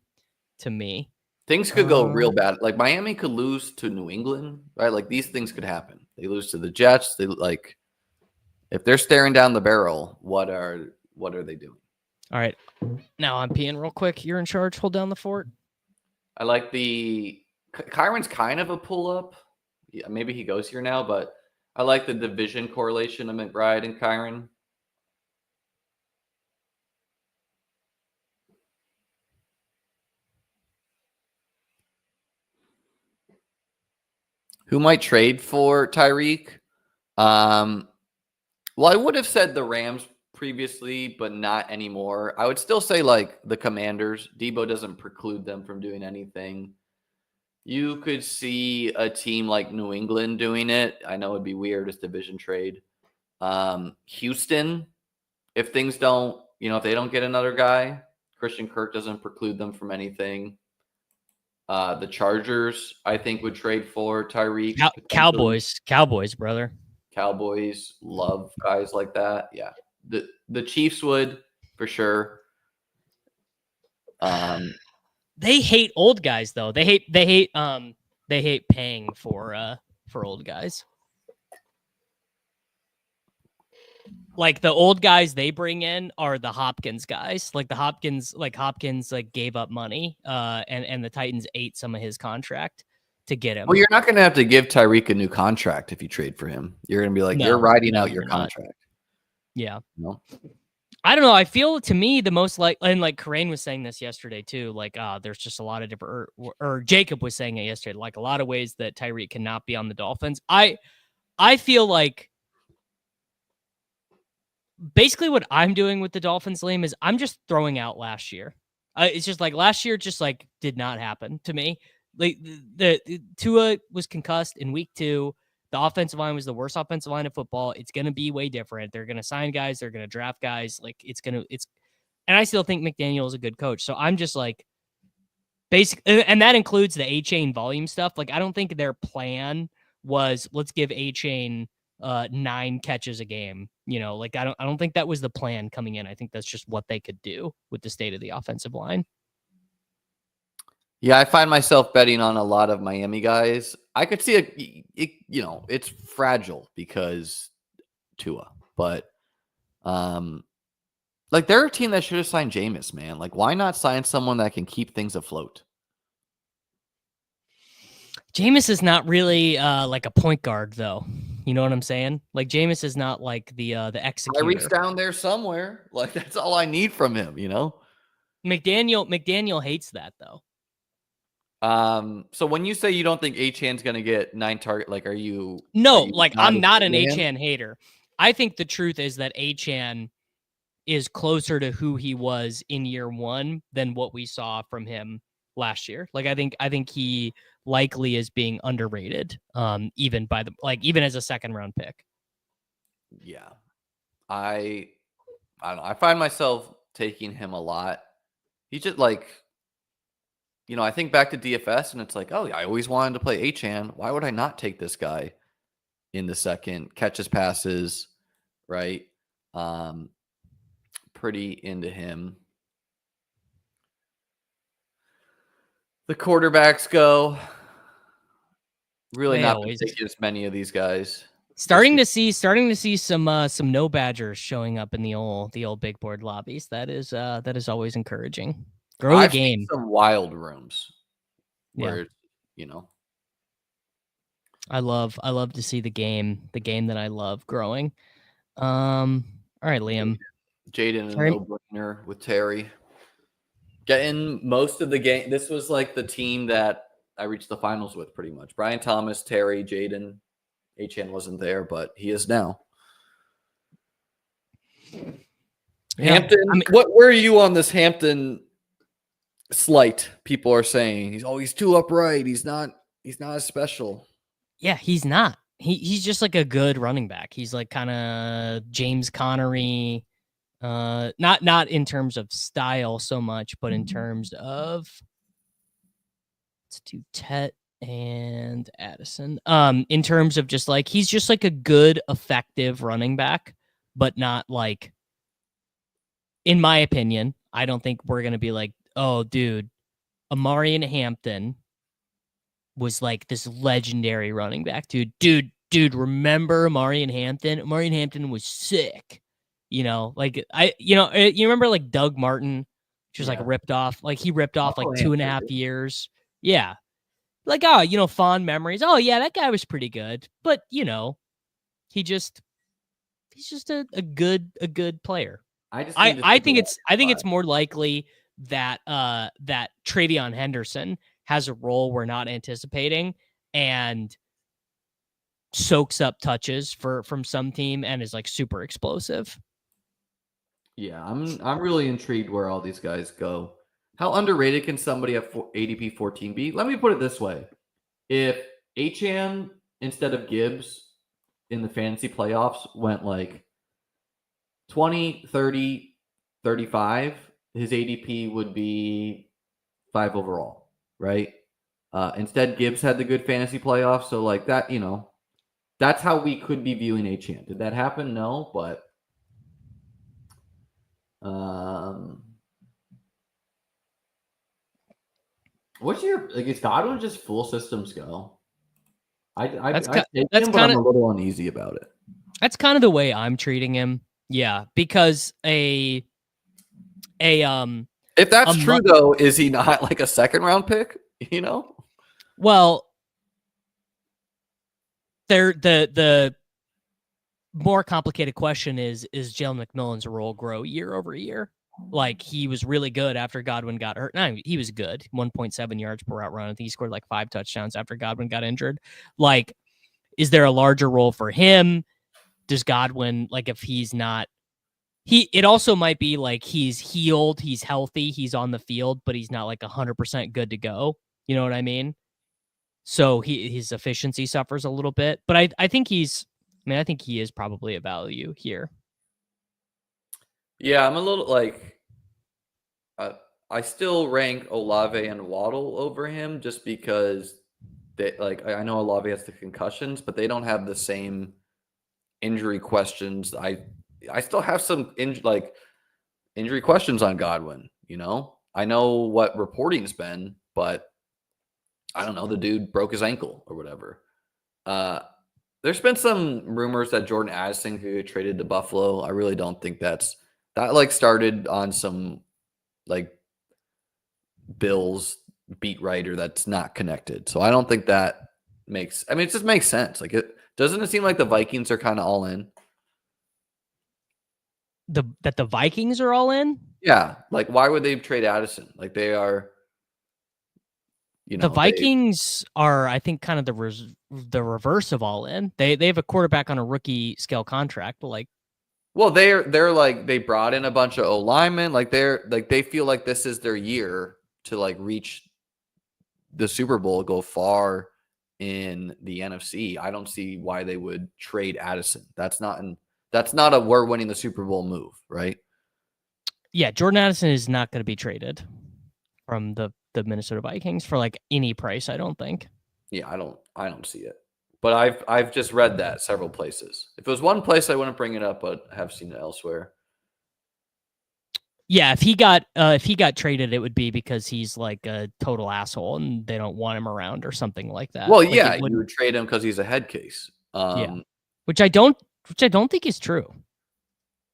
me. Things could go real bad. Like Miami could lose to New England, right? These things could happen. They lose to the Jets. They if they're staring down the barrel, what are they doing? All right. Now I'm peeing real quick. You're in charge. Hold down the fort. I like Kyron's kind of a pull-up. Yeah, maybe he goes here now, but I like the division correlation of McBride and Kyron. Who might trade for Tyreek? Well, I would have said the Rams previously, but not anymore. I would still say like the Commanders. Debo doesn't preclude them from doing anything. You could see a team like New England doing it. I know it'd be weird as division trade. Houston, if things don't, if they don't get another guy, Christian Kirk doesn't preclude them from anything. The Chargers, I think, would trade for Tyreek. Cowboys, brother. Cowboys love guys like that. Yeah. The Chiefs would for sure. They hate old guys though. They hate paying for old guys. Like the old guys they bring in are the Hopkins guys. Like Hopkins gave up money and the Titans ate some of his contract to get him. Well, you're not going to have to give Tyreek a new contract if you trade for him. You're going to be like, you're riding out your contract. Yeah. No. I don't know. I feel to me the most and like Karain was saying this yesterday too. Like, there's just a lot of different, or Jacob was saying it yesterday. Like a lot of ways that Tyreek cannot be on the Dolphins. I feel like basically what I'm doing with the Dolphins, Liam, is I'm just throwing out last year. It's just like last year, just like did not happen to me. Like the Tua was concussed in week 2. The offensive line was the worst offensive line of football. It's going to be way different. They're going to sign guys. They're going to draft guys. Like and I still think McDaniel is a good coach. So I'm just like, and that includes the A-Chain volume stuff. Like, I don't think their plan was let's give A-Chain 9 catches a game. Like I don't think that was the plan coming in. I think that's just what they could do with the state of the offensive line. Yeah, I find myself betting on a lot of Miami guys. I could see it's fragile because Tua, but like they're a team that should have signed Jameis, man. Like, why not sign someone that can keep things afloat? Jameis is not really like a point guard, though. You know what I'm saying? Like Jameis is not like the executor. Tyreek's down there somewhere. Like that's all I need from him. McDaniel hates that though. So when you say you don't think Achan's going to get 9 target, like, I'm not an Achan hater. I think the truth is that Achan is closer to who he was in year 1 than what we saw from him last year. Like, I think he likely is being underrated, even as a second round pick. Yeah. I don't know. I find myself taking him a lot. He just like, I think back to DFS and it's like, oh, I always wanted to play Achan. Why would I not take this guy in the second? Catches passes, right? Pretty into him. The quarterbacks go. Really not taking as many of these guys. Starting to see some no Badgers showing up in the old big board lobbies. That is always encouraging. Grow the game. Seen some wild rooms where I love to see the game that I love growing. All right, Liam. Jaden a no-brainer with Terry. Getting most of the game. This was like the team that I reached the finals with pretty much. Brian Thomas, Terry, Jaden. Achan wasn't there, but he is now. Yeah, Hampton, where are you on this Hampton slight? People are saying he's too upright. He's not as special. Yeah, he's not. He's just like a good running back. He's like kind of James Connery, not in terms of style so much, but in terms of let's do Tet and Addison. In terms of just like he's just like a good, effective running back, but not like, in my opinion, I don't think we're gonna be like, oh, dude, Amari and Hampton was like this legendary running back, dude. Remember Amari and Hampton? Amari and Hampton was sick. Like you remember like Doug Martin, just like Yeah. ripped off, like he ripped off like Oh, 2.5 years. Yeah. Like, fond memories. Oh yeah, that guy was pretty good. But he just he's just a good player. I just I need to I see the think Lakers it's vibe. more likely that that Travion Henderson has a role we're not anticipating and soaks up touches from some team and is like super explosive. Yeah, I'm really intrigued where all these guys go. How underrated can somebody at ADP 14 be? Let me put it this way. If Achan instead of Gibbs in the fantasy playoffs went like 20, 30, 35, his ADP would be 5 overall, right? Instead, Gibbs had the good fantasy playoffs. So, like that, that's how we could be viewing Achan. Did that happen? No, but um, what's your like? Is Godwin just full systems go? I take That's him, but kind I'm of a little uneasy about it. that's kind of the way I'm treating him. Yeah, because a If a that's mu- true, though, is he not like a second round pick? well, the more complicated question is Jalen McMillan's role grow year over year? Like he was really good after Godwin got hurt. No, he was good. 1.7 yards per route run. I think he scored like 5 touchdowns after Godwin got injured. Like, is there a larger role for him? Does Godwin, like, if he's not it also might be like he's healed, he's healthy, he's on the field, but he's not like 100% good to go. You know what I mean? So his efficiency suffers a little bit, but I think I think he is probably a value here. Yeah, I'm a little like I still rank Olave and Waddle over him just because they like I know Olave has the concussions, but they don't have the same injury questions. I still have some injury questions on Godwin. I know what reporting's been, but I don't know. The dude broke his ankle or whatever. Uh, there's been some rumors that Jordan Addison could get traded to Buffalo. I really don't think that like started on some like Bills beat writer that's not connected. So I don't think that it just makes sense. Like doesn't it seem like the Vikings are kind of all in? That the Vikings are all in? Yeah. Like why would they trade Addison? Like they are, The they Vikings are, I think, kind of the reverse of all in. They have a quarterback on a rookie scale contract, but like, well, they're like they brought in a bunch of O linemen. Like they feel like this is their year to like reach the Super Bowl, go far in the NFC. I don't see why they would trade Addison. That's not a we're winning the Super Bowl move, right? yeah, Jordan Addison is not going to be traded from the Minnesota Vikings for like any price, I don't think. Yeah, I don't see it. But I've just read that several places. If it was one place, I wouldn't bring it up, but I have seen it elsewhere. Yeah, if he got traded, it would be because he's like a total asshole and they don't want him around or something like that. Well, Like yeah, it you wouldn't. would trade him because he's a head case. Yeah, which I don't think is true,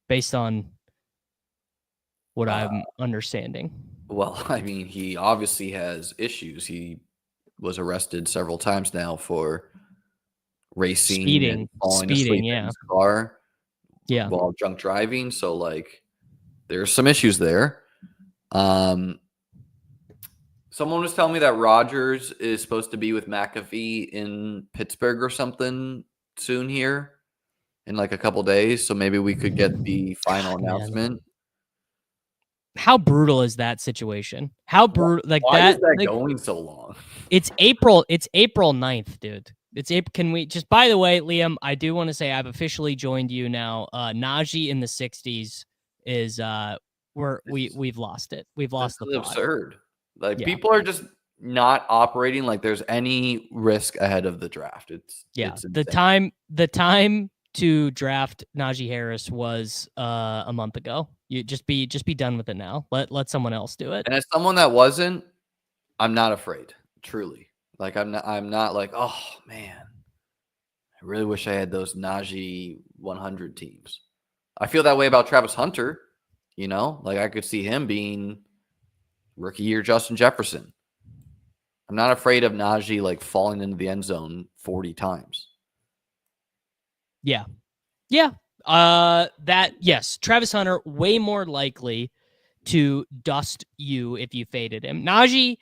based on what Uh, I'm understanding. well, I mean, he obviously has issues. He was arrested several times now for racing and falling Speeding, asleep in yeah, his car yeah. while drunk driving. So, like, there's some issues there. Someone was telling me that Rodgers is supposed to be with McAfee in Pittsburgh or something soon here in like a couple days. So maybe we could get the final God, man. announcement. How brutal is that situation? How brutal, like Why is that, that like going so long? it's April 9th, dude. It's April. Can we just, by the way, Liam, I do want to say I've officially joined you now. Najee in the 60s is we've lost it. We've This lost the is plot. absurd. Like Yeah. people are just not operating like there's any risk ahead of the draft. It's insane. The time to draft Najee Harris was a month ago. You just be done with it now. Let someone else do it. And as someone that wasn't, I'm not afraid. Truly, like I'm not like, oh man, I really wish I had those Najee 100 teams. I feel that way about Travis Hunter. Like I could see him being rookie year Justin Jefferson. I'm not afraid of Najee like falling into the end zone 40 times. Yeah. Yes, Travis Hunter way more likely to dust you if you faded him. Najee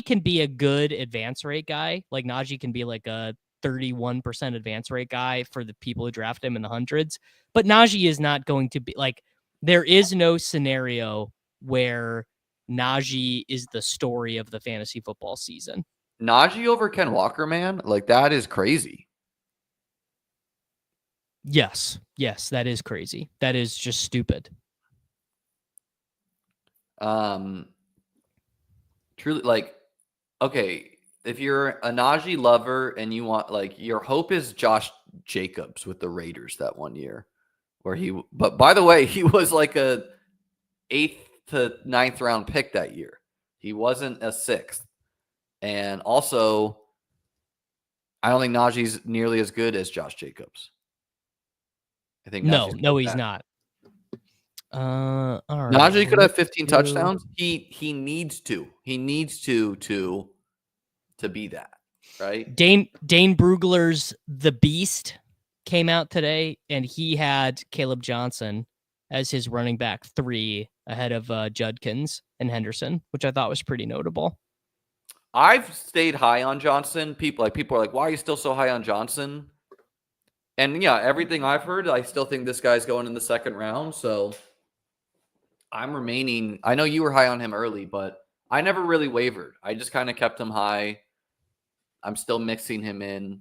can be a good advance rate guy. Like Najee can be like a 31% advance rate guy for the people who draft him in the hundreds. But Najee is not going to be like, there is no scenario where Najee is the story of the fantasy football season. Najee over Ken Walker, man, like that is crazy. Yes, that is crazy. That is just stupid. Truly, like, okay, if you're a Najee lover and you want, like, your hope is Josh Jacobs with the Raiders that one year, but by the way, he was like a 8th to 9th round pick that year. He wasn't a 6th. And also, I don't think Najee's nearly as good as Josh Jacobs. I think no, he's not. All right. Najee could have 15 touchdowns. He needs to. He needs to be that, right? Dane Brugler's The Beast came out today, and he had Caleb Johnson as his running back 3 ahead of Judkins and Henderson, which I thought was pretty notable. I've stayed high on Johnson. People are like, why are you still so high on Johnson? And yeah, everything I've heard, I still think this guy's going in the 2nd round. So I'm remaining. I know you were high on him early, but I never really wavered. I just kind of kept him high. I'm still mixing him in.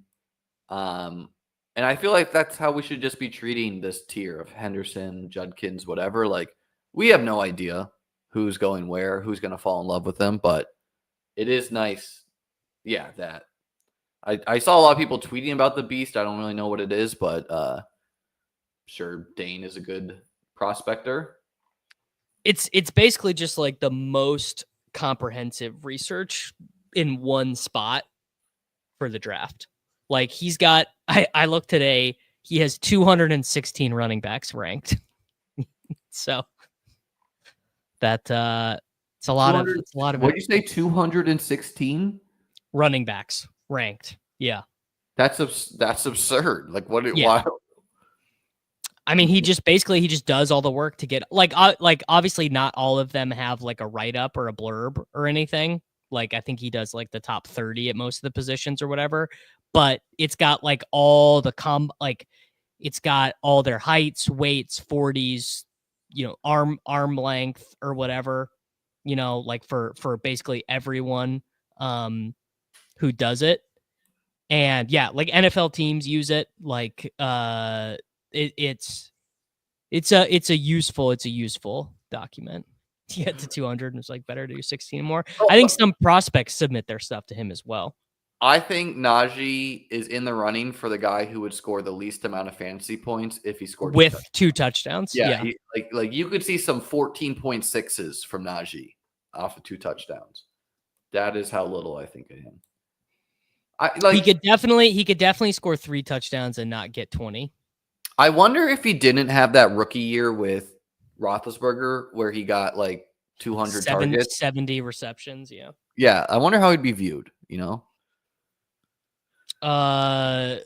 And I feel like that's how we should just be treating this tier of Henderson, Judkins, whatever. Like, we have no idea who's going where, who's going to fall in love with them, but it is nice. Yeah, that. I saw a lot of people tweeting about the Beast. I don't really know what it is, but sure, Dane is a good prospector. It's basically just like the most comprehensive research in one spot for the draft. Like he's got, I looked today, he has 216 running backs ranked. So that it's a lot of what did you say? 216 running backs ranked. Yeah, that's absurd. Like what? Yeah. Why? I mean, he just does all the work to get like obviously not all of them have like a write up or a blurb or anything. Like I think he does like the top 30 at most of the positions or whatever, but it's got like all the it's got all their heights, weights, 40s, arm length or whatever, like for basically everyone who does it. And yeah, like NFL teams use it. Like it's a useful document. To get to 200, and it's like better to do 16 more. I think some prospects submit their stuff to him as well. I think Najee is in the running for the guy who would score the least amount of fantasy points if he scored with 2 touchdowns. Yeah. Like you could see some 14.6s from Najee off of 2 touchdowns. That is how little I think of him. He could definitely score 3 touchdowns and not get 20. I wonder if he didn't have that rookie year with Roethlisberger where he got like 200 targets, 70 receptions. Yeah, I wonder how he'd be viewed. I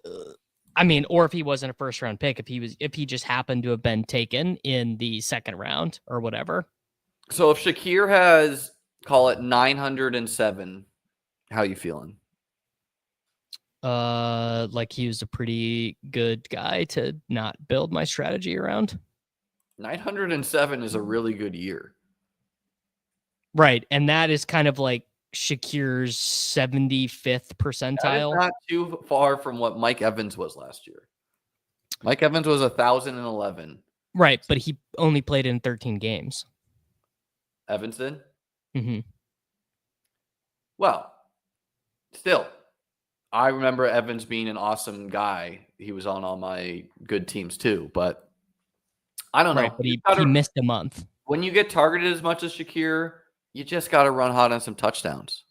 mean, or if he wasn't a first round pick, if he just happened to have been taken in the 2nd round or whatever. So if Shakir has, call it 907, how you feeling? Like he was a pretty good guy to not build my strategy around. 907 is a really good year. Right. And that is kind of like Shakir's 75th percentile. That is not too far from what Mike Evans was last year. Mike Evans was 1,011. Right. But he only played in 13 games. Evans did? Mm-hmm. Well, still, I remember Evans being an awesome guy. He was on all my good teams too, but I don't know. But he missed a month. When you get targeted as much as Shakir, you just got to run hot on some touchdowns,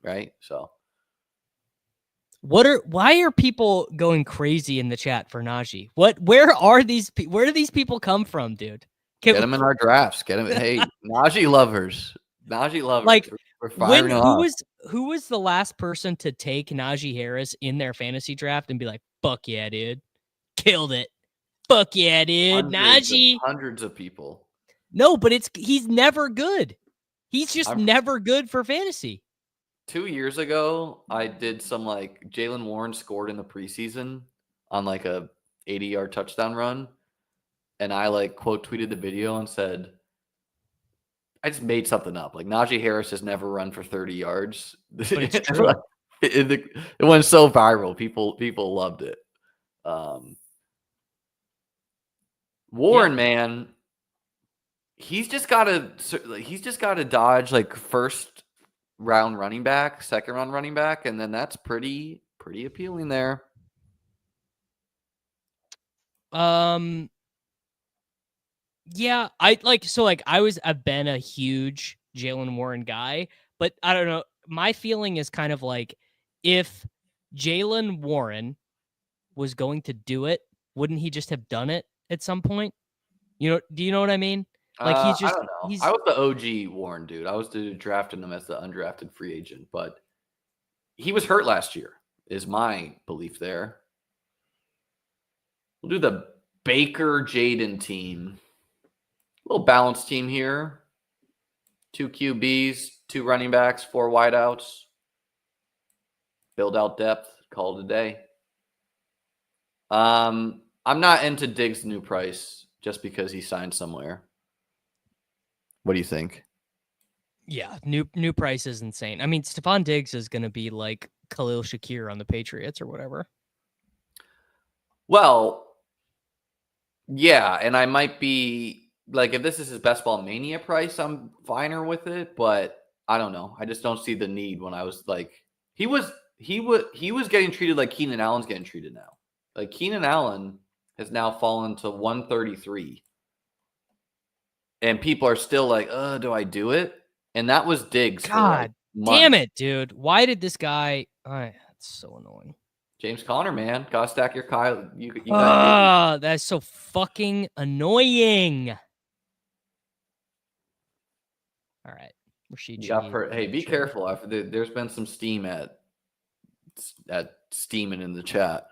right? So Why are people going crazy in the chat for Najee? Where do these people come from, dude? Get him in our drafts. Get him. Hey, Najee lovers. Like, We're firing him up. who was the last person to take Najee Harris in their fantasy draft and be like, fuck yeah, dude. Killed it. Fuck yeah, dude. Najee. Hundreds of people. No, but he's never good. He's just never good for fantasy. 2 years ago, I did some like Jalen Warren scored in the preseason on like a 80-yard touchdown run. And I like quote tweeted the video and said, I just made something up. Like Najee Harris has never run for 30 yards. But it's true. It went so viral. People loved it. Warren, man, he's just got to dodge like first round running back, second round running back, and then that's pretty appealing there. Yeah, I've been a huge Jalen Warren guy, but I don't know. My feeling is kind of like if Jalen Warren was going to do it, wouldn't he just have done it at some point? Do you know what I mean? Like I don't know. I was the OG Warren dude. I was drafting him as the undrafted free agent, but he was hurt last year, is my belief there. We'll do the Baker Jaden team. A little balanced team here. 2 QBs, 2 running backs, 4 wideouts. Build out depth. Call it a day. I'm not into Diggs' new price just because he signed somewhere. What do you think? Yeah, new price is insane. I mean, Stephon Diggs is going to be like Khalil Shakir on the Patriots or whatever. Well, yeah, and I might be like, if this is his best ball mania price, I'm finer with it, but I don't know. I just don't see the need when I was like, he was getting treated like Keenan Allen's getting treated now. Like Keenan Allen has now fallen to 133. And people are still like, do I do it? And that was Diggs. God damn it, dude. Why did this guy? That's so annoying. James Conner, man. Gotta stack your Kyle. You that's so fucking annoying. All right. Hey, be careful. There's been some steam at steaming in the chat.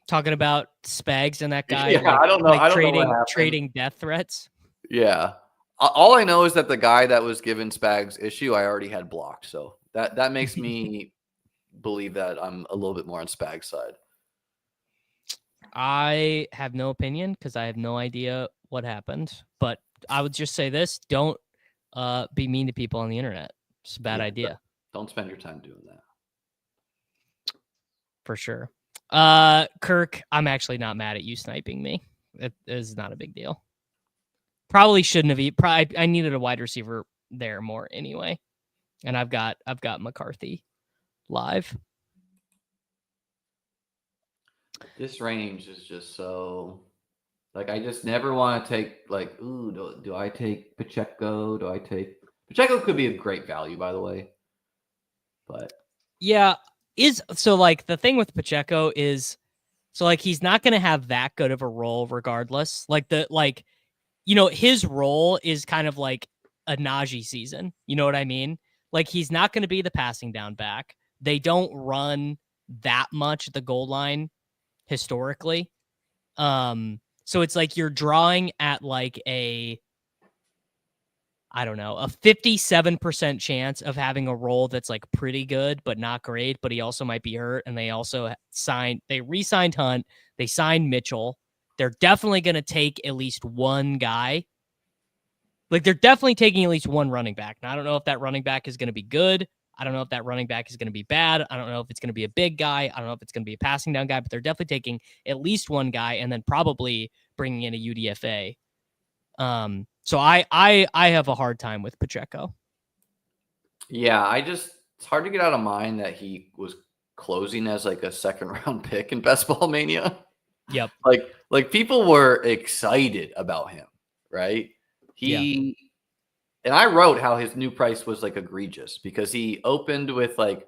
Talking about Spags and that guy. Yeah, I don't know. I don't know trading death threats. Yeah. All I know is that the guy that was given Spags issue, I already had blocked. So that makes me believe that I'm a little bit more on Spag's side. I have no opinion because I have no idea what happened. But I would just say this: don't be mean to people on the internet. It's a bad idea. Don't spend your time doing that. For sure. Kirk, I'm actually not mad at you sniping me. It is not a big deal. Probably shouldn't have. I needed a wide receiver there more anyway, and I've got McCarthy live. This range is just so like I just never want to take like do I take Pacheco? Pacheco could be a great value, by the way, but yeah. The thing with Pacheco is, he's not going to have that good of a role regardless. His role is kind of like a Najee season. You know what I mean? Like, he's not going to be the passing down back. They don't run that much at the goal line historically. So it's like you're drawing at like a 57% chance of having a role that's like pretty good, but not great, but he also might be hurt. And they also re-signed Hunt. They signed Mitchell. They're definitely going to take at least one guy. Like, they're definitely taking at least one running back. Now, I don't know if that running back is going to be good. I don't know if that running back is going to be bad. I don't know if it's going to be a big guy. I don't know if it's going to be a passing down guy, but they're definitely taking at least one guy and then probably bringing in a UDFA. So I have a hard time with Pacheco. Yeah, it's hard to get out of mind that he was closing as like a second round pick in Best Ball Mania. Yep. Like people were excited about him, right? And I wrote how his new price was like egregious because he opened with like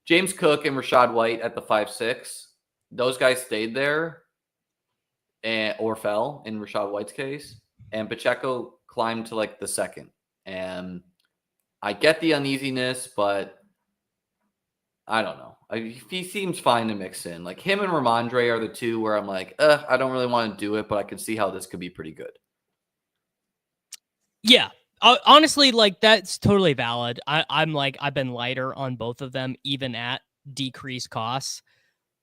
James Cook and Rashad White at the 5-6. Those guys stayed there or fell in Rashad White's case. And Pacheco climbed to like the second. And I get the uneasiness, but I don't know. He seems fine to mix in. Like him and Ramondre are the two where I'm like, I don't really want to do it, but I can see how this could be pretty good. Yeah. Honestly, like that's totally valid. I'm like, I've been lighter on both of them, even at decreased costs.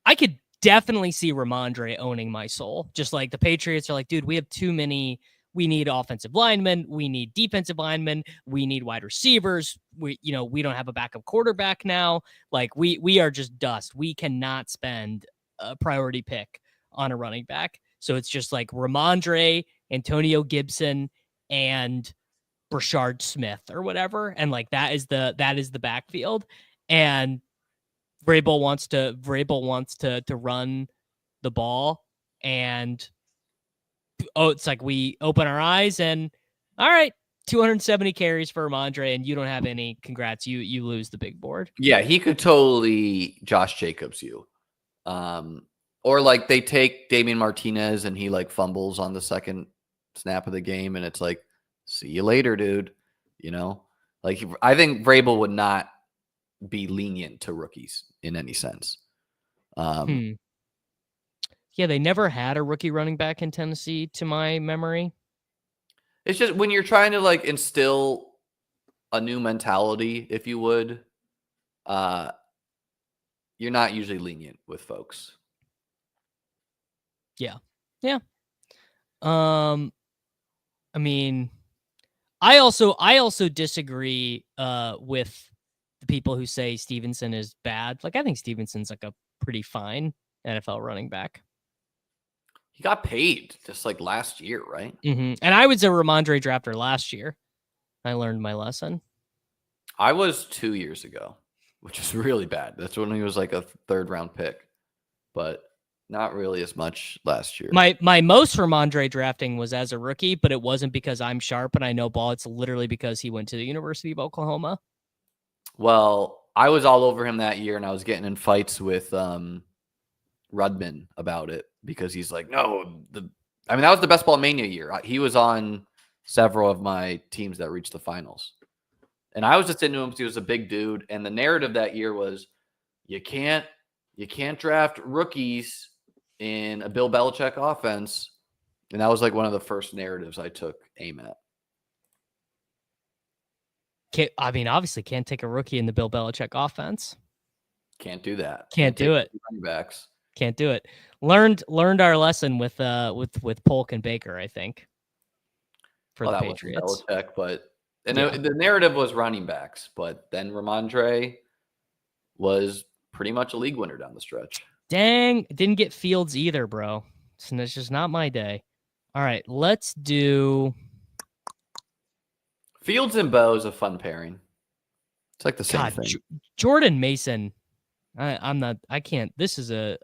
I could definitely see Ramondre owning my soul. Just like the Patriots are like, dude, we have too many. We need offensive linemen. We need defensive linemen. We need wide receivers. We don't have a backup quarterback now. Like we are just dust. We cannot spend a priority pick on a running back. So it's just like Ramondre, Antonio Gibson, and Brashard Smith or whatever. And like that is the backfield. And Vrabel wants to run the ball, and it's like we open our eyes and all right, 270 carries for Ramondre, and you don't have any. Congrats, you lose the big board. Yeah, he could totally Josh Jacobs you. Or like they take Damian Martinez and he like fumbles on the second snap of the game, and it's like, see you later, dude. Like I think Vrabel would not be lenient to rookies in any sense. Yeah, they never had a rookie running back in Tennessee, to my memory. It's just when you're trying to like instill a new mentality, if you would, you're not usually lenient with folks. Yeah. I mean, I also disagree with the people who say Stevenson is bad. Like I think Stevenson's like a pretty fine NFL running back. He got paid just like last year, right? Mm-hmm. And I was a Ramondre drafter last year. I learned my lesson. I was 2 years ago, which is really bad. That's when he was like a third round pick, but not really as much last year. My most Ramondre drafting was as a rookie, but it wasn't because I'm sharp and I know ball. It's literally because he went to the University of Oklahoma. Well, I was all over him that year, and I was getting in fights with Rudman about it because he's like, no, that was the best ball mania year. He was on several of my teams that reached the finals. And I was just into him because he was a big dude. And the narrative that year was you can't draft rookies in a Bill Belichick offense. And that was like one of the first narratives I took aim at. Obviously can't take a rookie in the Bill Belichick offense. Can't do that. Can't do it. Running backs. Can't do it. Learned our lesson with Polk and Baker, I think. For the Patriots. Was Belichick, but the narrative was running backs, but then Ramondre was pretty much a league winner down the stretch. Dang, didn't get Fields either, bro. So it's just not my day. All right, let's do Fields and Bo is a fun pairing. It's like the same thing. Jordan Mason. I can't. This is a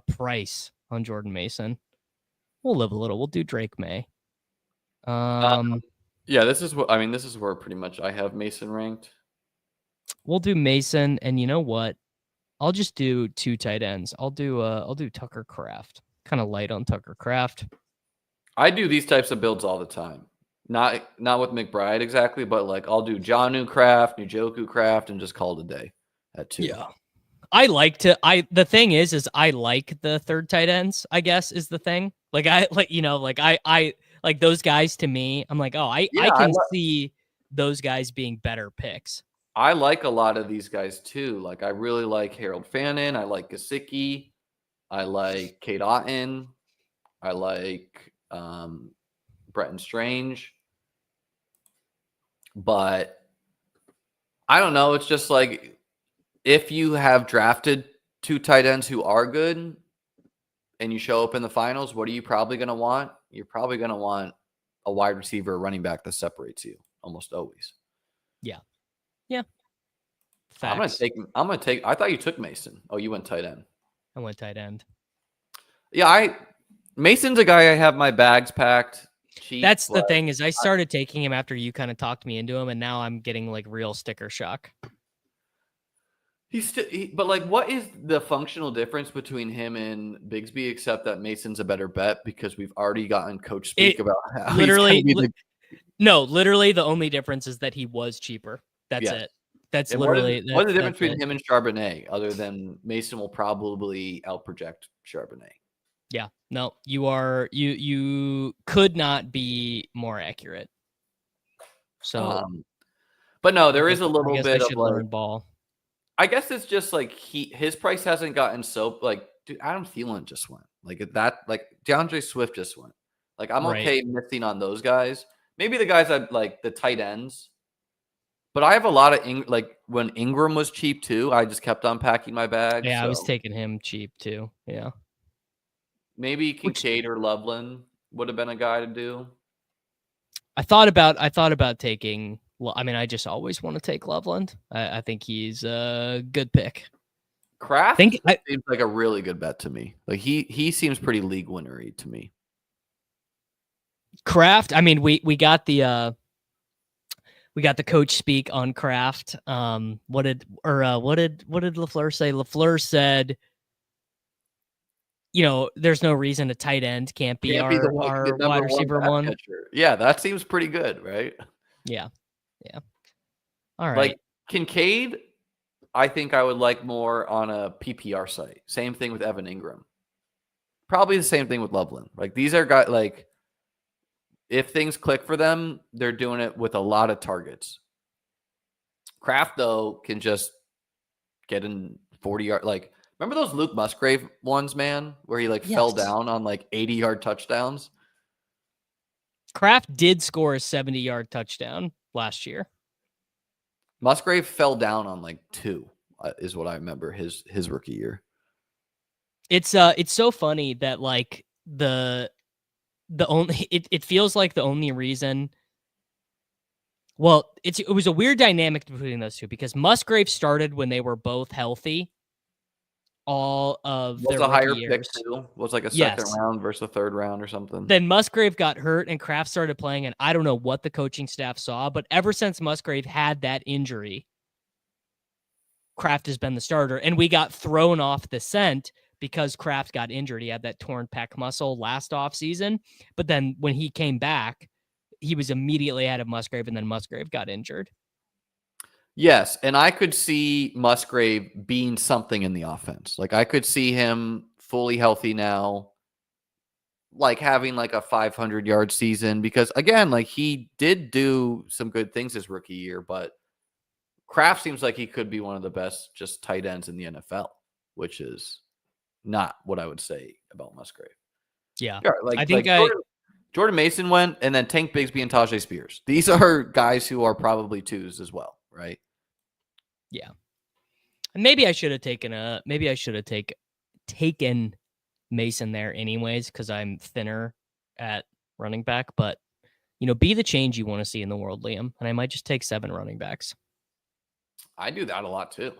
price on Jordan Mason. We'll live a little. We'll do Drake May. Yeah, this is where pretty much I have Mason ranked. We'll do Mason, and you know what? I'll just do 2 tight ends. I'll do Tucker Kraft. Kind of light on Tucker Kraft. I do these types of builds all the time. Not with McBride exactly, but like I'll do Jonnu Kraft, Njoku Kraft, and just call it a day at 2. Yeah. The thing is I like the third tight ends, I guess, is the thing. Like I like those guys to me. I'm like, I can see those guys being better picks. I like a lot of these guys too. Like I really like Harold Fannin. I like Gesicki. I like Kate Otten. I like Bretton Strange. But I don't know. It's just like if you have drafted 2 tight ends who are good and you show up in the finals, what are you probably going to want? You're probably going to want a wide receiver or running back that separates you almost always. Yeah. Yeah. Facts. I'm going to take, I thought you took Mason. Oh, you went tight end. I went tight end. Yeah. Mason's a guy I have my bags packed. cheap. That's the But thing is I started taking him after you kind of talked me into him, and now I'm getting like real sticker shock. he's still, but like, what is the functional difference between him and Bigsby, except that Mason's a better bet because we've already gotten coach speak about how Literally, he's going to be literally the only difference is that he was cheaper. That's yes. it. That's And literally what is the difference that's between it. him and Charbonnet, other than Mason will probably outproject Charbonnet? Yeah, no, you could not be more accurate. So, But no, there is a I little guess I bit of should like, learn ball. I guess it's just like his price hasn't gotten so like, dude, Adam Thielen just went like that, like DeAndre Swift just went. Like I'm Right. okay missing on those guys. Maybe the guys that like the tight ends. But I have a lot of like when Ingram was cheap too, I just kept on packing my bag. Yeah, I was So taking him cheap too. Yeah. maybe Which Kincaid or Loveland would have been a guy to do. I thought about taking. Well, I mean, I just always want to take Loveland. I think he's a good pick. Kraft Think seems like a really good bet to me. Like he seems pretty league winnery to me. Kraft. I mean, we got the coach speak on Kraft. What did LaFleur say? LaFleur said, there's no reason a tight end can't be Can't be the our number wide receiver pass one. catcher. Yeah, that seems pretty good, right? Yeah. Yeah. All right. Like Kincaid, I think I would like more on a PPR site. Same thing with Evan Ingram. Probably the same thing with Loveland. Like these are guys like if things click for them, they're doing it with a lot of targets. Kraft though can just get in 40-yard. Like remember those Luke Musgrave ones, man, where he like fell down on like 80-yard touchdowns. Kraft did score a 70-yard touchdown last year. Musgrave fell down on like 2, is what I remember his rookie year. It's so funny that like the only it feels like the only reason. Well, it was a weird dynamic between those two because Musgrave started when they were both healthy. All of Was their a higher rookie pick years. too? Was like a second Yes. round versus a third round or something. Then Musgrave got hurt and Kraft started playing, and I don't know what the coaching staff saw, but ever since Musgrave had that injury, Kraft has been the starter, and we got thrown off the scent because Kraft got injured. He had that torn pec muscle last offseason, but then when he came back, he was immediately ahead of Musgrave, and then Musgrave got injured. Yes, and I could see Musgrave being something in the offense. Like I could see him fully healthy now, like having like a 500-yard season because again, like he did do some good things his rookie year, but Kraft seems like he could be one of the best just tight ends in the NFL, which is not what I would say about Musgrave. Yeah. Like I think Jordan Mason went, and then Tank Bigsby and Tajay Spears. These are guys who are probably 2s as well, right? Yeah. Maybe I should have taken Mason there anyways because I'm thinner at running back, but be the change you want to see in the world, Liam, and I might just take 7 running backs. I do that a lot too.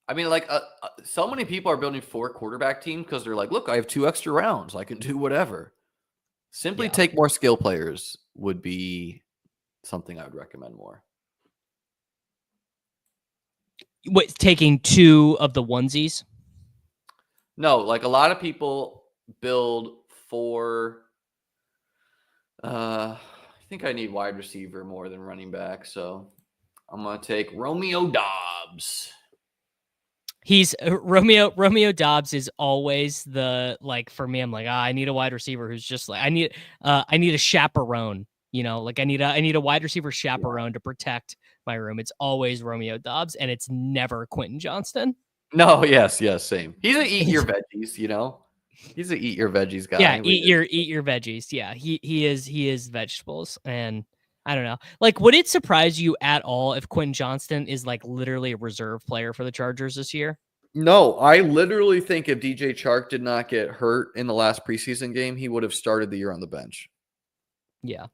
I mean, like, so many people are building 4 quarterback teams because they're like, look, I have 2 extra rounds. I can do whatever. Simply take more skill players would be something I would recommend more. What, taking 2 of the onesies? No, like a lot of people build 4. I think I need wide receiver more than running back. So I'm going to take Romeo Doubs. He's Romeo Doubs is always the, like, for me, I'm like, I need a wide receiver who's just like, I need a chaperone, like I need a wide receiver chaperone to protect my room. It's always Romeo Doubs, and it's never Quentin Johnston. No, yes, same. He's a eat your veggies, He's a eat your veggies guy. Yeah, eat your veggies. Yeah, he is vegetables, and I don't know. Like, would it surprise you at all if Quentin Johnston is like literally a reserve player for the Chargers this year? No, I literally think if DJ Chark did not get hurt in the last preseason game, he would have started the year on the bench. Yeah.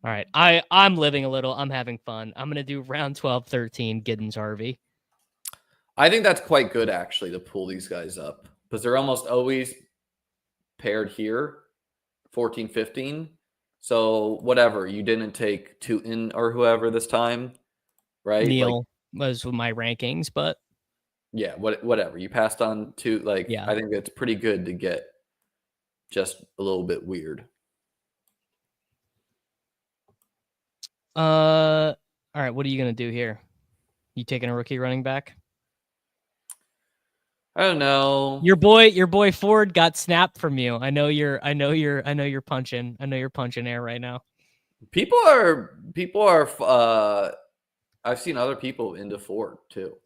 All right. I'm living a little. I'm having fun. I'm going to do round 12, 13, Giddens Harvey. I think that's quite good, actually, to pull these guys up because they're almost always paired here, 14, 15. So whatever, you didn't take Tootin or whoever this time, right? Neil was with my rankings, but yeah, whatever. You passed on to yeah. I think it's pretty good to get just a little bit weird. All right, what are you gonna do here? You taking a rookie running back? I don't know. Your boy Ford got snapped from you. I know you're punching air right now. People are I've seen other people into Ford too.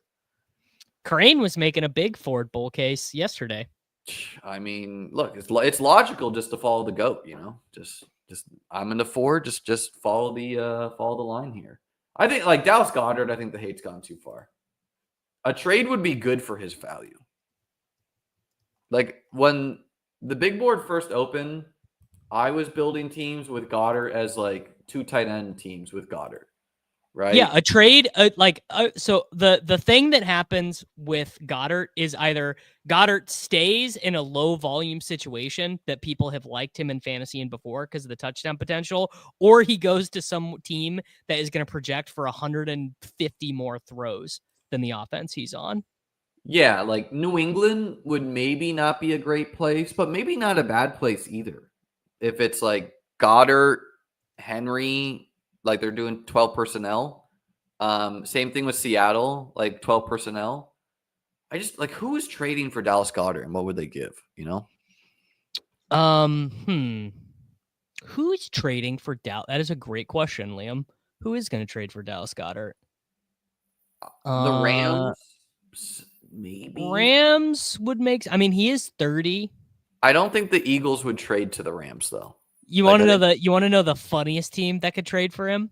Crane was making a big Ford bull case yesterday. I mean, look, it's logical just to follow the goat, Just I'm into Ford, just follow the line here. I think like Dallas Goedert, I think the hate's gone too far. A trade would be good for his value. Like when the big board first opened, I was building teams with Goddard as like 2 tight end teams with Goddard, right? Yeah, a trade so the thing that happens with Goddard is either Goddard stays in a low volume situation that people have liked him in fantasy and before because of the touchdown potential, or he goes to some team that is going to project for 150 more throws than the offense he's on. Yeah, like New England would maybe not be a great place, but maybe not a bad place either. If it's like Goddard, Henry, like they're doing 12 personnel. Same thing with Seattle, like 12 personnel. I just like who is trading for Dallas Goedert and what would they give, Who's trading for Dallas? That is a great question, Liam. Who is going to trade for Dallas Goedert? The Rams, maybe. Rams would make. I mean, he is 30. I don't think the Eagles would trade to the Rams though. You want to know the funniest team that could trade for him?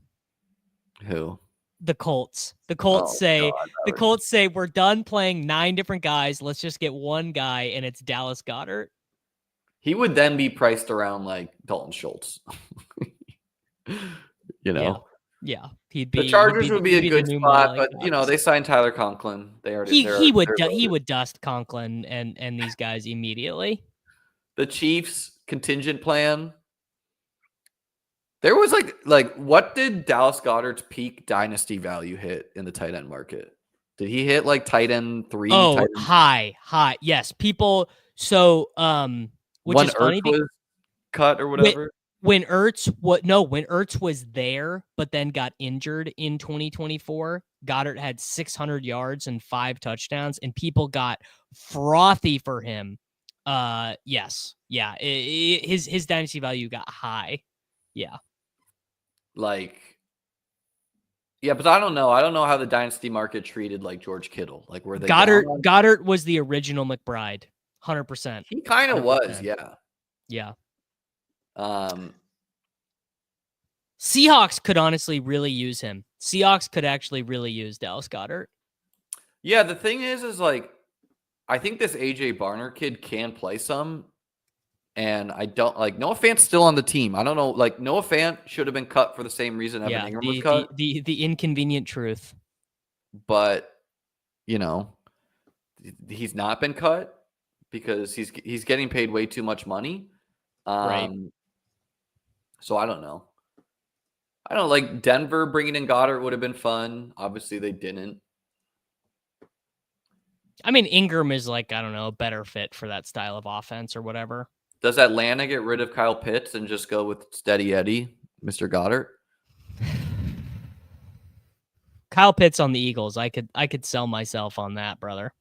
Who? The Colts. The Colts say we're done playing 9 different guys. Let's just get one guy, and it's Dallas Goedert. He would then be priced around like Dalton Schultz. Yeah. The Chargers would be a good spot, but they signed Tyler Conklin. He would dust Conklin and these guys immediately. The Chiefs contingent plan. There was like what did Dallas Goedert's peak dynasty value hit in the tight end market? Did he hit like tight end 3? Oh, high. Yes, people. So, which when is funny. Ertz was cut or whatever. When Ertz was there, but then got injured in 2024, Goddard had 600 yards and 5 touchdowns, and people got frothy for him. Yes. Yeah. His dynasty value got high. Yeah. But I don't know. I don't know how the dynasty market treated like George Kittle. Like were they Goddard was the original McBride, 100%. He kind of was, yeah. Yeah. Seahawks could honestly really use him. Seahawks could actually really use Dallas Goedert. Yeah, the thing is like I think this AJ Barner kid can play some. And I don't like Noah Fant's still on the team. I don't know. Like Noah Fant should have been cut for the same reason Evan Ingram was cut. The inconvenient truth. But he's not been cut because he's getting paid way too much money. Right. So I don't know. I don't like Denver bringing in Goddard would have been fun. Obviously they didn't. I mean, Ingram is like, I don't know, a better fit for that style of offense or whatever. Does Atlanta get rid of Kyle Pitts and just go with Steady Eddie, Mr. Goddard? Kyle Pitts on the Eagles. I could sell myself on that, brother.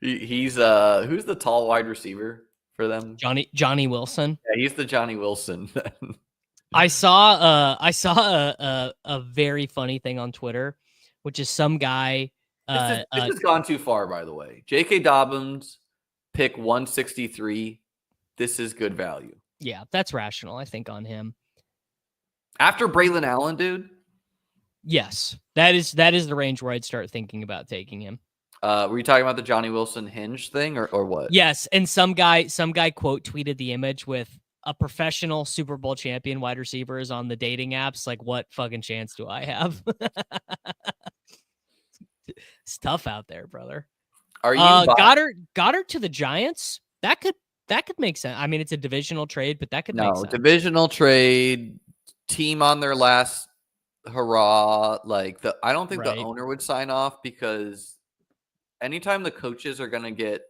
He's who's the tall wide receiver for them? Johnny Wilson. Yeah, he's the Johnny Wilson. I saw a very funny thing on Twitter, which is some guy. This has gone too far, by the way. J.K. Dobbins, pick 163. This is good value. Yeah, that's rational, I think, on him. After Braylon Allen, dude? Yes. That is the range where I'd start thinking about taking him. Were you talking about the Johnny Wilson hinge thing or what? Yes, and some guy quote tweeted the image with a professional Super Bowl champion wide receivers on the dating apps. Like, what fucking chance do I have? It's tough out there, brother. Are you Goddard to the Giants? That could make sense. I mean, it's a divisional trade, but that could make sense. Divisional trade, team on their last hurrah. Like I don't think the owner would sign off, because anytime the coaches are going to get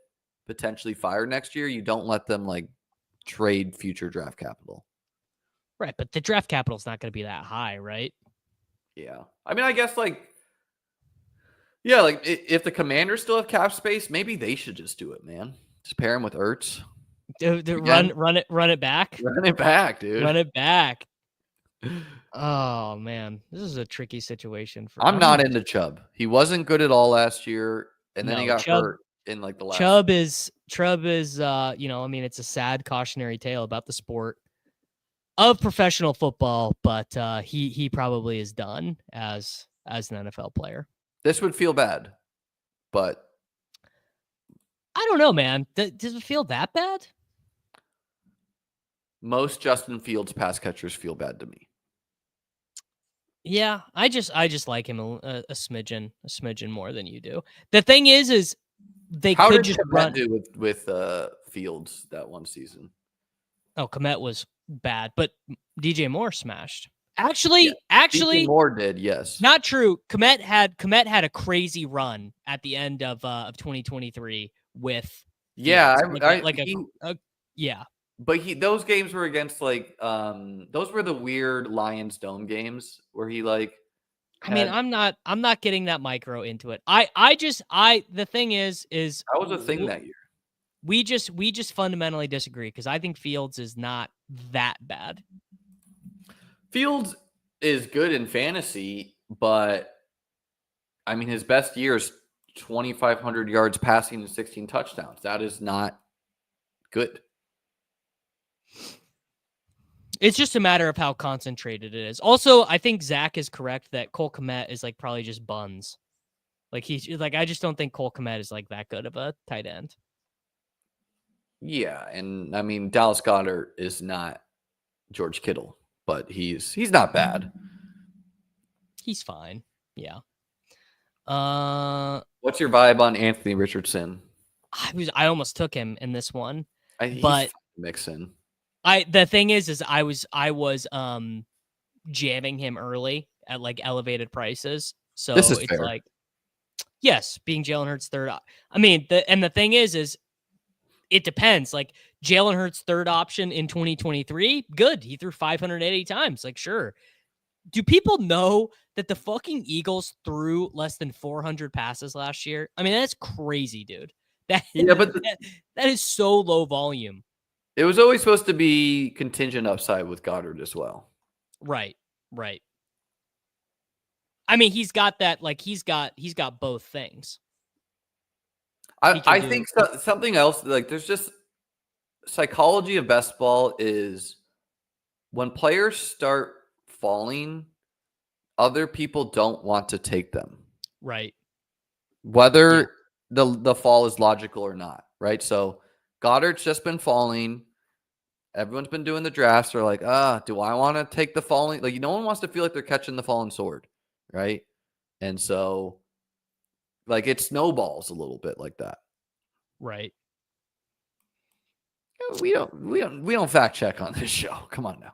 potentially fired next year, you don't let them like trade future draft capital. Right, but the draft capital is not going to be that high, right? Yeah. I mean, I guess like if the Commanders still have cap space, maybe they should just do it, man. Just pair him with Ertz. Run it back. Run it back, dude. Run it back. Oh man, this is a tricky situation for. I'm not into Chubb. He wasn't good at all last year, and then he got hurt in like the last. Chubb is I mean, it's a sad cautionary tale about the sport of professional football, but he probably is done as an NFL player. This would feel bad, but I don't know, man. Does it feel that bad? Most Justin Fields pass catchers feel bad to me. Yeah, I just like him a smidgen more than you do. The thing is they could just run do with Fields that one season. Oh, Kmet was bad, but DJ Moore smashed. Actually, DJ Moore did, yes. Not true. Kmet had a crazy run at the end of 2023 with yeah, yeah. But those games were against like those were the weird Lions Dome games where he like I mean, I'm not getting that micro into it. The thing is that was a thing that year. We just fundamentally disagree, because I think Fields is not that bad. Fields is good in fantasy, but I mean, his best year is 2,500 yards passing and 16 touchdowns. That is not good. It's just a matter of how concentrated it is. Also, I think Zach is correct that Cole Kmet is like probably just buns. Like I just don't think Cole Kmet is like that good of a tight end. Yeah, and I mean, Dallas Goedert is not George Kittle, but he's not bad. He's fine. Yeah. What's your vibe on Anthony Richardson? I almost took him in this one, but Mixon. The thing is I was jamming him early at like elevated prices. So this is it's fair. Like, yes, being Jalen Hurts third. I mean, the thing is it depends. Like Jalen Hurts third option in 2023, good. He threw 580 times. Like, sure. Do people know that the fucking Eagles threw less than 400 passes last year? I mean, that's crazy, dude. That is so low volume. It was always supposed to be contingent upside with Goddard as well. Right. I mean, he's got that. Like he's got both things. I think something else. Like there's just psychology of best ball is when players start falling, other people don't want to take them. Right. Whether the fall is logical or not. Right. So Goddard's just been falling. Everyone's been doing the drafts. They're like, do I want to take the falling? Like, no one wants to feel like they're catching the falling sword, right? And so, like, it snowballs a little bit like that, right? We don't fact check on this show. Come on now.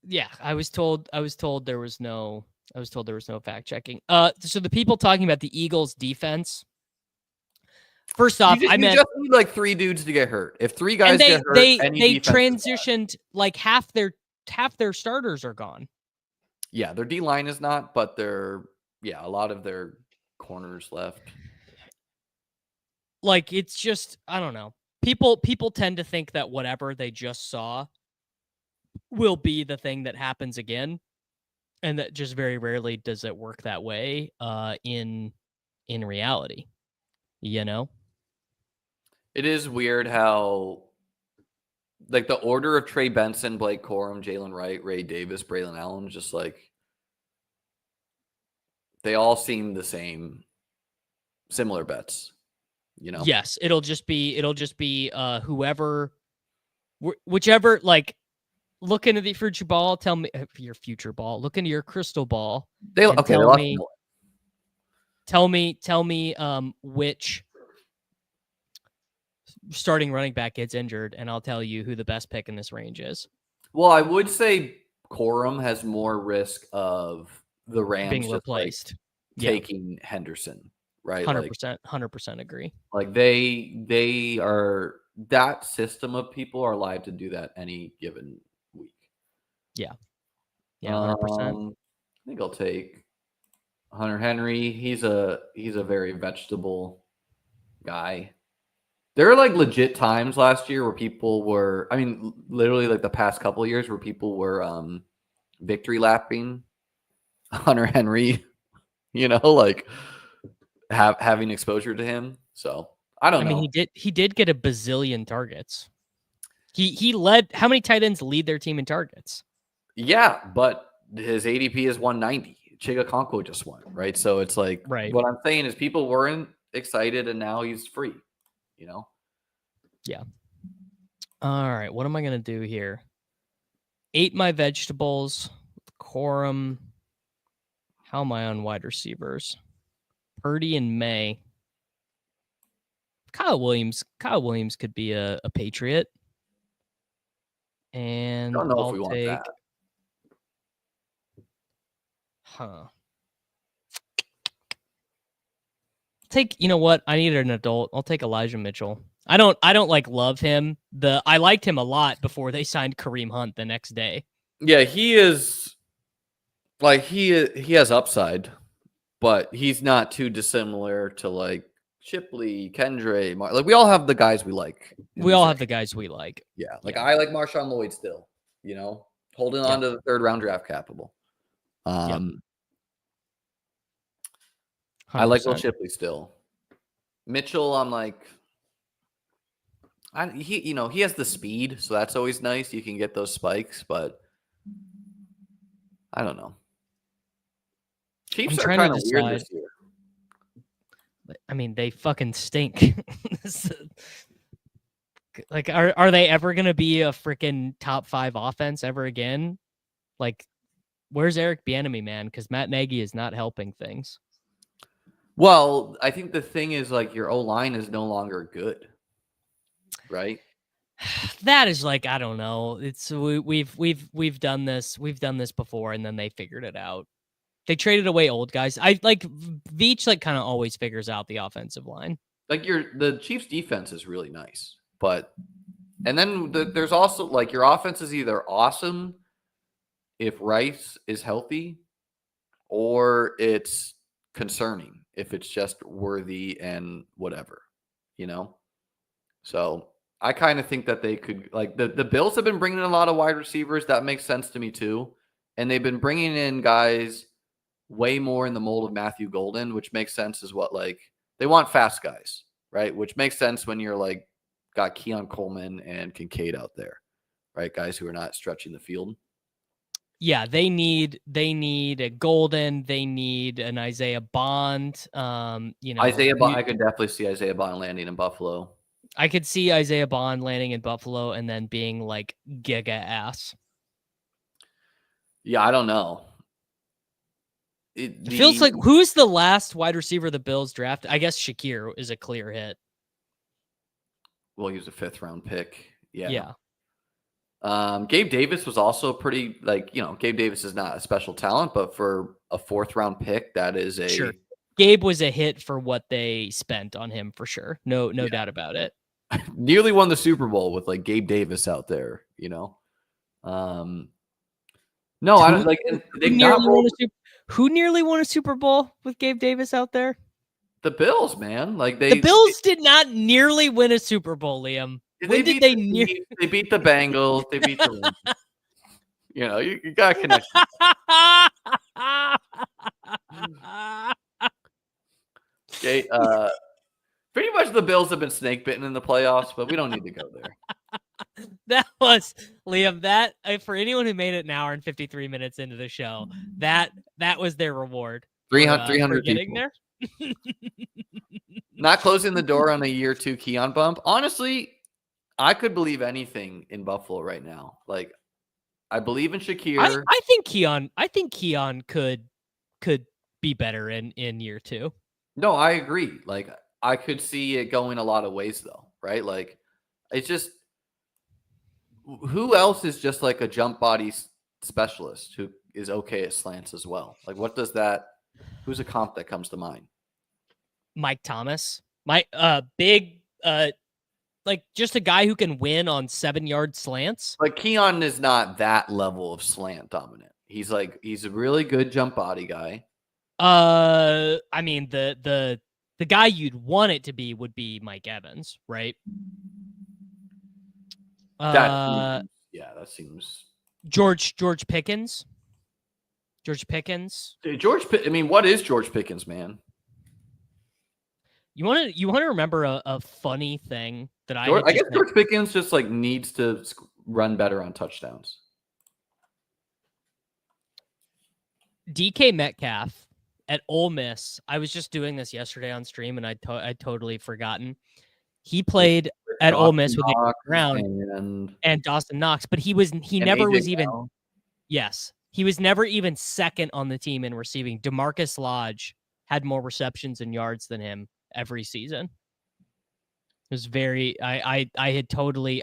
Yeah, I was told there was no fact checking. So the people talking about the Eagles defense. First off, I just need like 3 dudes to get hurt. If 3 guys get hurt, they transitioned like half their starters are gone. Yeah, their D line is not, but a lot of their corners left. Like it's just, I don't know. People tend to think that whatever they just saw will be the thing that happens again, and that just very rarely does it work that way. In reality, you know. It is weird how, like, the order of Trey Benson, Blake Corum, Jalen Wright, Ray Davis, Braylon Allen, just like they all seem the same, similar bets, you know? Yes, it'll just be whoever, whichever. Like, look into the future ball. Tell me your future ball. Look into your crystal ball. Tell me which starting running back gets injured, and I'll tell you who the best pick in this range is. Well, I would say Corum has more risk of the Rams Being just replaced. taking Henderson, right? 100% agree. Like they are, that system of people are live to do that any given week. Yeah. Yeah, 100%. I think I'll take Hunter Henry. He's a very vegetable guy. There are like legit times last year where people were, I mean, literally like the past couple of years where people were victory lapping Hunter Henry, like having exposure to him. So I don't know. He did get a bazillion targets. He led, how many tight ends lead their team in targets? Yeah, but his ADP is 190. Chigakonko just won, right? So it's like, right. What I'm saying is people weren't excited and now he's free, Yeah. All right. What am I going to do here? Ate my vegetables. Corum. How am I on wide receivers? Purdy and May. Kyle Williams could be a Patriot. And I don't know I'll if we want that. You know what? I need an adult. I'll take Elijah Mitchell. I don't like love him. I liked him a lot before they signed Kareem Hunt the next day. Yeah, he is like he has upside, but he's not too dissimilar to like Shipley, Kendre, like we all have the guys we like. We all have the guys we like. Yeah, I like Marshawn Lloyd still, holding on to the third round draft capital. I like Will Shipley still. Mitchell, I'm like, he has the speed, so that's always nice. You can get those spikes, but I don't know. Chiefs are kind of weird this year. I mean, they fucking stink. Like, are they ever going to be a freaking top 5 offense ever again? Like, where's Eric Bieniemy, man? Because Matt Nagy is not helping things. Well, I think the thing is, like, your O-line is no longer good, right? That is like, I don't know. It's we've done this. We've done this before, and then they figured it out. They traded away old guys. I like Veach, like, kind of always figures out the offensive line. Like the Chiefs' defense is really nice, and then there's also like your offense is either awesome if Rice is healthy, or it's concerning if it's just Worthy and whatever, So I kind of think that they could, like, the Bills have been bringing in a lot of wide receivers. That makes sense to me too, and they've been bringing in guys way more in the mold of Matthew Golden, which makes sense as what, like, they want fast guys, right? Which makes sense when you're like got Keon Coleman and Kincaid out there, right? Guys who are not stretching the field. Yeah, they need a Golden. They need an Isaiah Bond. Isaiah Bond. I could definitely see Isaiah Bond landing in Buffalo. I could see Isaiah Bond landing in Buffalo and then being like giga ass. Yeah, I don't know. It feels like, who's the last wide receiver the Bills drafted? I guess Shakir is a clear hit. Well, he was a 5th round pick. Yeah. Gabe Davis was also pretty, like, Gabe Davis is not a special talent, but for a 4th round pick, that is a sure. Gabe was a hit for what they spent on him for sure. No doubt about it. Nearly won the Super Bowl with like Gabe Davis out there, No, I don't like. Who nearly won a Super Bowl with Gabe Davis out there? The Bills, man. Like the Bills did not nearly win a Super Bowl, Liam. When did they They beat the Bengals. They beat the Rams. You got a connection. Okay, pretty much the Bills have been snake bitten in the playoffs, but we don't need to go there. That was, Liam, that for anyone who made it an hour and 53 minutes into the show, that was their reward. 300 getting people. There. Not closing the door on a year 2 Keon bump. Honestly, I could believe anything in Buffalo right now. Like, I believe in Shakir. I think Keon could be better in year 2. No, I agree. Like, I could see it going a lot of ways though, right? Like, It's just who else is just like a jump body specialist who is okay at slants as well? Like, what does that? Who's a comp that comes to mind? Mike Thomas, big, like just a guy who can win on 7-yard slants. Like Keon is not that level of slant dominant. He's a really good jump body guy. I mean the guy you'd want it to be would be Mike Evans, right? That seems George Pickens. George Pickens. I mean, what is George Pickens, man? You want to remember a funny thing that I guess George Pickens just like needs to run better on touchdowns. DK Metcalf at Ole Miss. I was just doing this yesterday on stream, and I'd totally forgotten. He played at Ole Miss with Dawson Brown and Dawson Knox, but he never was even. Yes, he was never even second on the team in receiving. DeMarcus Lodge had more receptions and yards than him every season. It was very. I had totally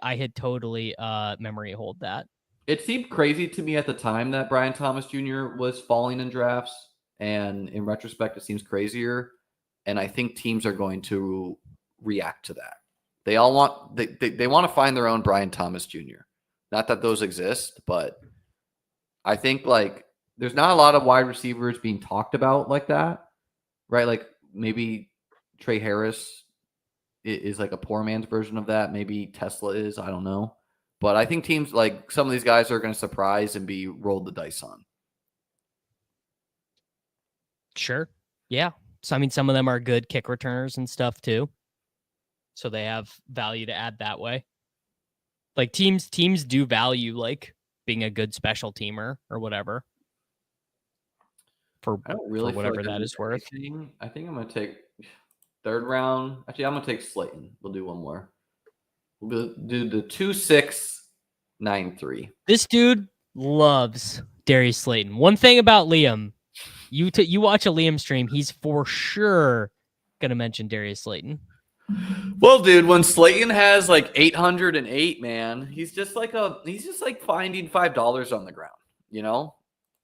memory hold that. It seemed crazy to me at the time that Brian Thomas Jr. was falling in drafts, and in retrospect, it seems crazier. And I think teams are going to react to that. They all want they want to find their own Brian Thomas Jr. Not that those exist, but I think like there's not a lot of wide receivers being talked about like that, right? Like maybe Trey Harris is like a poor man's version of that. Maybe Tesla is. I don't know. But I think teams like some of these guys are going to surprise and be rolled the dice on. Sure. Yeah. So, I mean, some of them are good kick returners and stuff too. So they have value to add that way. Like teams do value like being a good special teamer or whatever. For whatever that is worth. I think I'm going to take third round. Actually, I'm going to take Slayton. We'll do one more. We'll do the 2-6-9-3. This dude loves Darius Slayton. One thing about Liam, you watch a Liam stream, he's for sure gonna mention Darius Slayton. Well, dude, when Slayton has like 808, man, he's just like finding $5 on the ground. You know,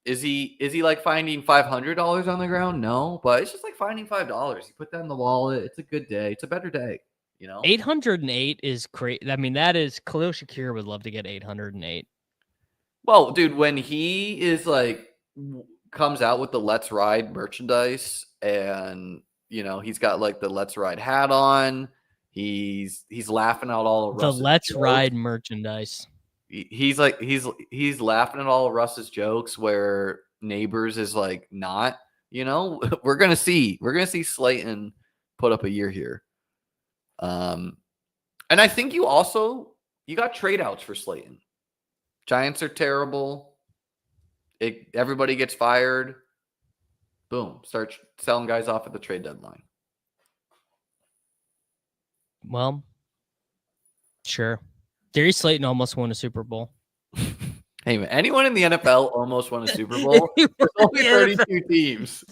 is he like finding $500 on the ground? No, but it's just like finding $5. You put that in the wallet. It's a good day. It's a better day. You know, 808 is great. I mean, that is Khalil Shakir would love to get 808. Well, dude, when he is like comes out with the Let's Ride merchandise, and you know he's got like the Let's Ride hat on, he's laughing out all of Russ's Let's jokes. Ride merchandise. He's laughing at all of Russ's jokes where Neighbors is like not. You know, we're gonna see Slayton put up a year here. And I think you got trade outs for Slayton. Giants are terrible. Everybody gets fired. Boom. Start selling guys off at the trade deadline. Well, sure. Darius Slayton almost won a Super Bowl. Hey, man, anyone in the NFL almost won a Super Bowl? There's only 32 teams.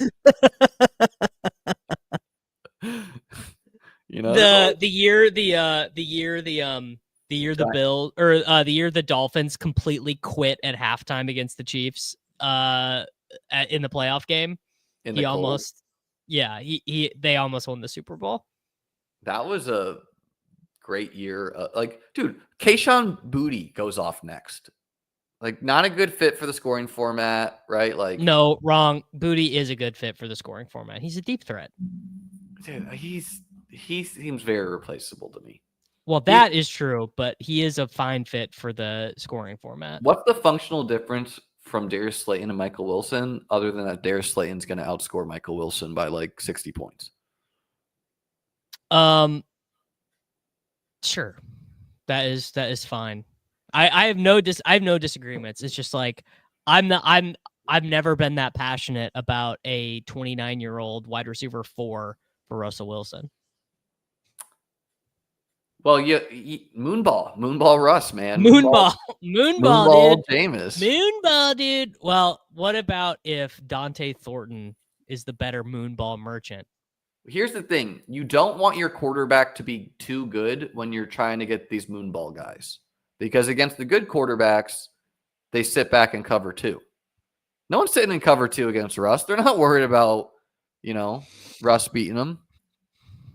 You know, the year the Dolphins completely quit at halftime against the Chiefs in the playoff game. They almost won the Super Bowl. That was a great year. Dude, Kayshon Boutte goes off next. Like, not a good fit for the scoring format, right? Like, no, wrong. Boutte is a good fit for the scoring format. He's a deep threat. Dude, he seems very replaceable to me. Well, that is true, but he is a fine fit for the scoring format. What's the functional difference from Darius Slayton and Michael Wilson, other than that Darius Slayton's going to outscore Michael Wilson by like 60 points? Sure, that is fine. I have no disagreements. It's just like I've never been that passionate about a 29-year-old wide receiver 4 for Russell Wilson. Well, Moonball Russ, man. Moonball dude. Jameis. Moonball, dude. Well, what about if Dante Thornton is the better Moonball merchant? Here's the thing. You don't want your quarterback to be too good when you're trying to get these moonball guys. Because against the good quarterbacks, they sit back and cover two. No one's sitting in cover two against Russ. They're not worried about, Russ beating them.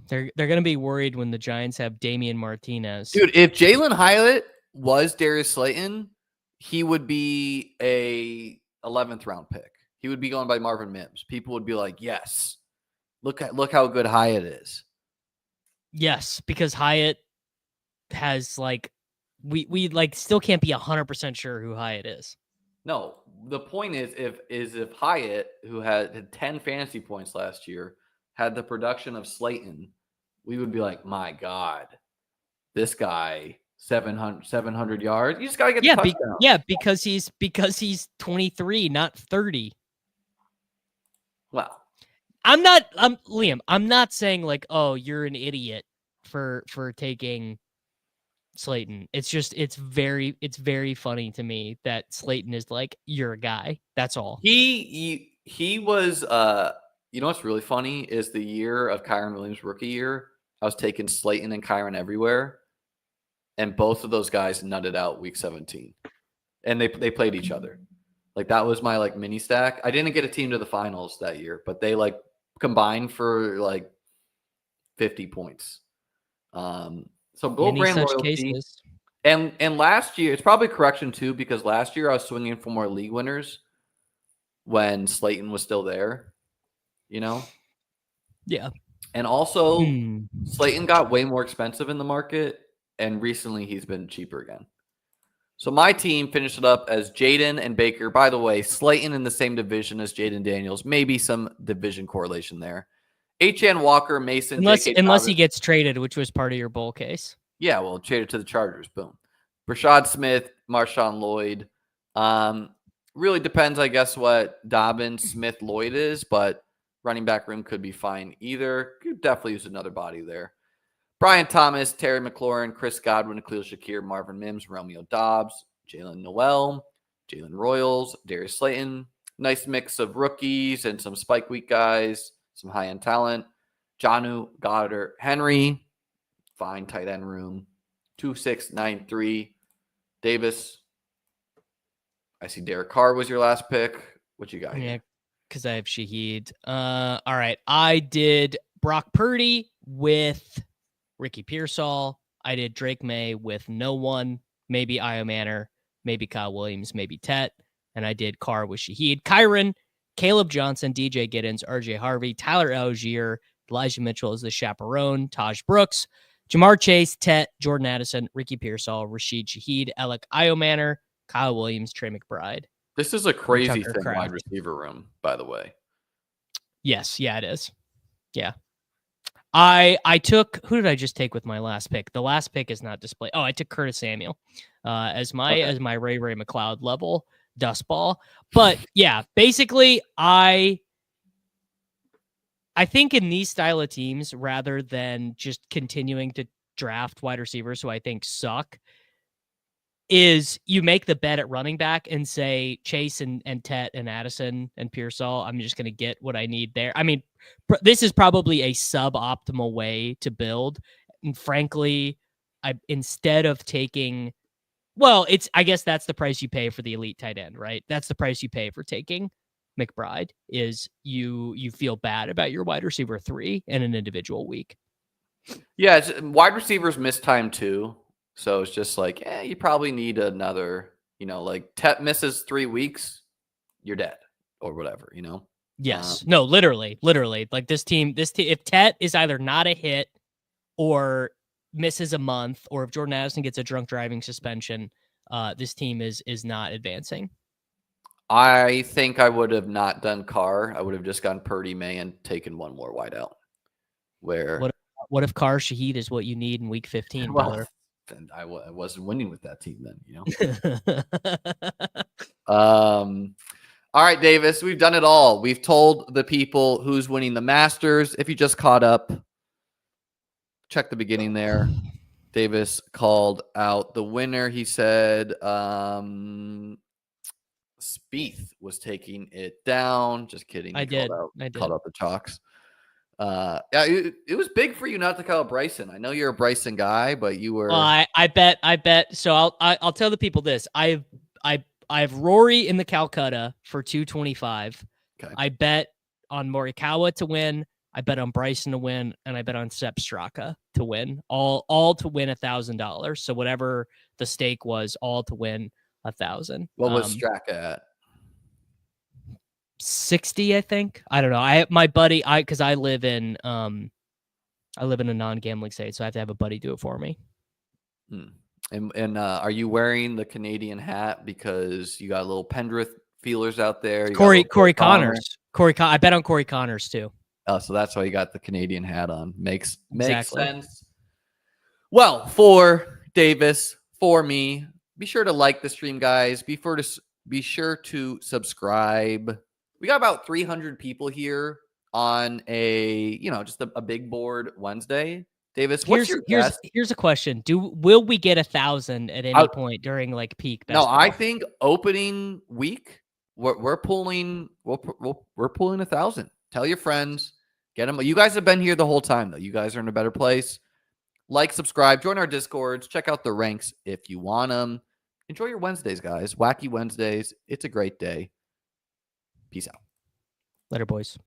They're going to be worried when the Giants have Damian Martinez. Dude, if Jalen Hyatt was Darius Slayton, he would be a 11th round pick. He would be going by Marvin Mims. People would be like, yes. Look how good Hyatt is. Yes, because Hyatt has we still can't be 100% sure who Hyatt is. No, the point is if Hyatt, who had 10 fantasy points last year, had the production of Slayton, we would be like, my God, this guy 700 yards. You just gotta get the touchdown. Because he's 23, not 30. Well. Liam, I'm not saying like, oh, you're an idiot for taking Slayton. It's just it's very funny to me that Slayton is like your guy. That's all. He was what's really funny is the year of Kyren Williams' rookie year, I was taking Slayton and Kyren everywhere, and both of those guys nutted out week 17. And they played each other. Like that was my mini stack. I didn't get a team to the finals that year, but they combined for 50 points. So both brand loyalty. Cases. And last year, it's probably a correction too, because last year I was swinging for more league winners when Slayton was still there, Yeah. And also Slayton got way more expensive in the market, and recently he's been cheaper again. So my team finished it up as Jaden and Baker. By the way, Slayton in the same division as Jaden Daniels. Maybe some division correlation there. H.N. Walker, Mason, unless he gets traded, which was part of your bowl case. Yeah, well, traded to the Chargers. Boom. Rashad Smith, Marshawn Lloyd. Really depends, I guess, what Dobbins, Smith, Lloyd is, but running back room could be fine either. Could definitely use another body there. Brian Thomas, Terry McLaurin, Chris Godwin, Khalil Shakir, Marvin Mims, Romeo Dobbs, Jalen Noel, Jalen Royals, Darius Slayton. Nice mix of rookies and some spike week guys, some high-end talent. Jonnu, Goddard, Henry, fine tight end room. 2-6-9-3. Davis. I see Derek Carr was your last pick. What you got here? Yeah, because I have Shaheed. All right. I did Brock Purdy with Ricky Pearsall. I did Drake May with no one, maybe Io Manor, maybe Kyle Williams, maybe Tet. And I did Carr with Shaheed. Kyron, Caleb Johnson, DJ Giddens, RJ Harvey, Tyler Algier, Elijah Mitchell is the chaperone, Taj Brooks, Jamar Chase, Tet, Jordan Addison, Ricky Pearsall, Rashid Shaheed, Alec Io Manor, Kyle Williams, Trey McBride. This is a crazy thin wide receiver room, by the way. Yes, yeah, it is. Yeah. I took, who did I just take with my last pick? The last pick is not displayed. Oh, I took Curtis Samuel as my Ray McLeod level dust ball. But yeah, basically I think in these style of teams, rather than just continuing to draft wide receivers who I think suck, is you make the bet at running back and say Chase and Tet and Addison and Pearsall, I'm just going to get what I need there. I mean, this is probably a suboptimal way to build. And frankly, instead of taking, I guess that's the price you pay for the elite tight end, right? That's the price you pay for taking McBride, is you feel bad about your wide receiver 3 in an individual week. Yeah, wide receivers miss time too. So it's just you probably need another, Tet misses 3 weeks, you're dead or whatever, Yes. No, literally. Like this team, if Tet is either not a hit or misses a month, or if Jordan Addison gets a drunk driving suspension, this team is not advancing. I think I would have not done Carr. I would have just gone Purdy, May, and taken one more wide out. What if Carr Shaheed is what you need in week 15, brother? Then I wasn't winning with that team then, All right, Davis, we've done it all. We've told the people who's winning the Masters. If you just caught up, check the beginning there. Davis called out the winner. He said Spieth was taking it down. Just kidding. I did. Called out the chalks. Yeah, it was big for you not to call Bryson. I know you're a Bryson guy, but you were. Well, I bet. So I'll tell the people this. I have Rory in the Calcutta for 225. Okay. I bet on Morikawa to win. I bet on Bryson to win, and I bet on Sepp Straka to win. All to win $1,000. So whatever the stake was, all to win 1,000. What was Straka at? 60, I think. I don't know. My buddy, because I live in a non-gambling state, so I have to have a buddy do it for me. And are you wearing the Canadian hat because you got a little Pendrith feelers out there? Corey Connors. I bet on Corey Connors too. Oh, so that's why you got the Canadian hat on. Makes Exactly. sense. Well, for Davis, for me, be sure to like the stream, guys. Be sure to subscribe. We got about 300 people here on just a big board Wednesday. Davis, what's your guess? Here's a question. Will we get 1,000 at any point during like peak basketball? No, I think opening week we're pulling 1,000. Tell your friends, get them. You guys have been here the whole time though. You guys are in a better place. Like, subscribe, join our Discords, check out the ranks if you want them. Enjoy your Wednesdays, guys. Wacky Wednesdays. It's a great day. Peace out. Later, boys.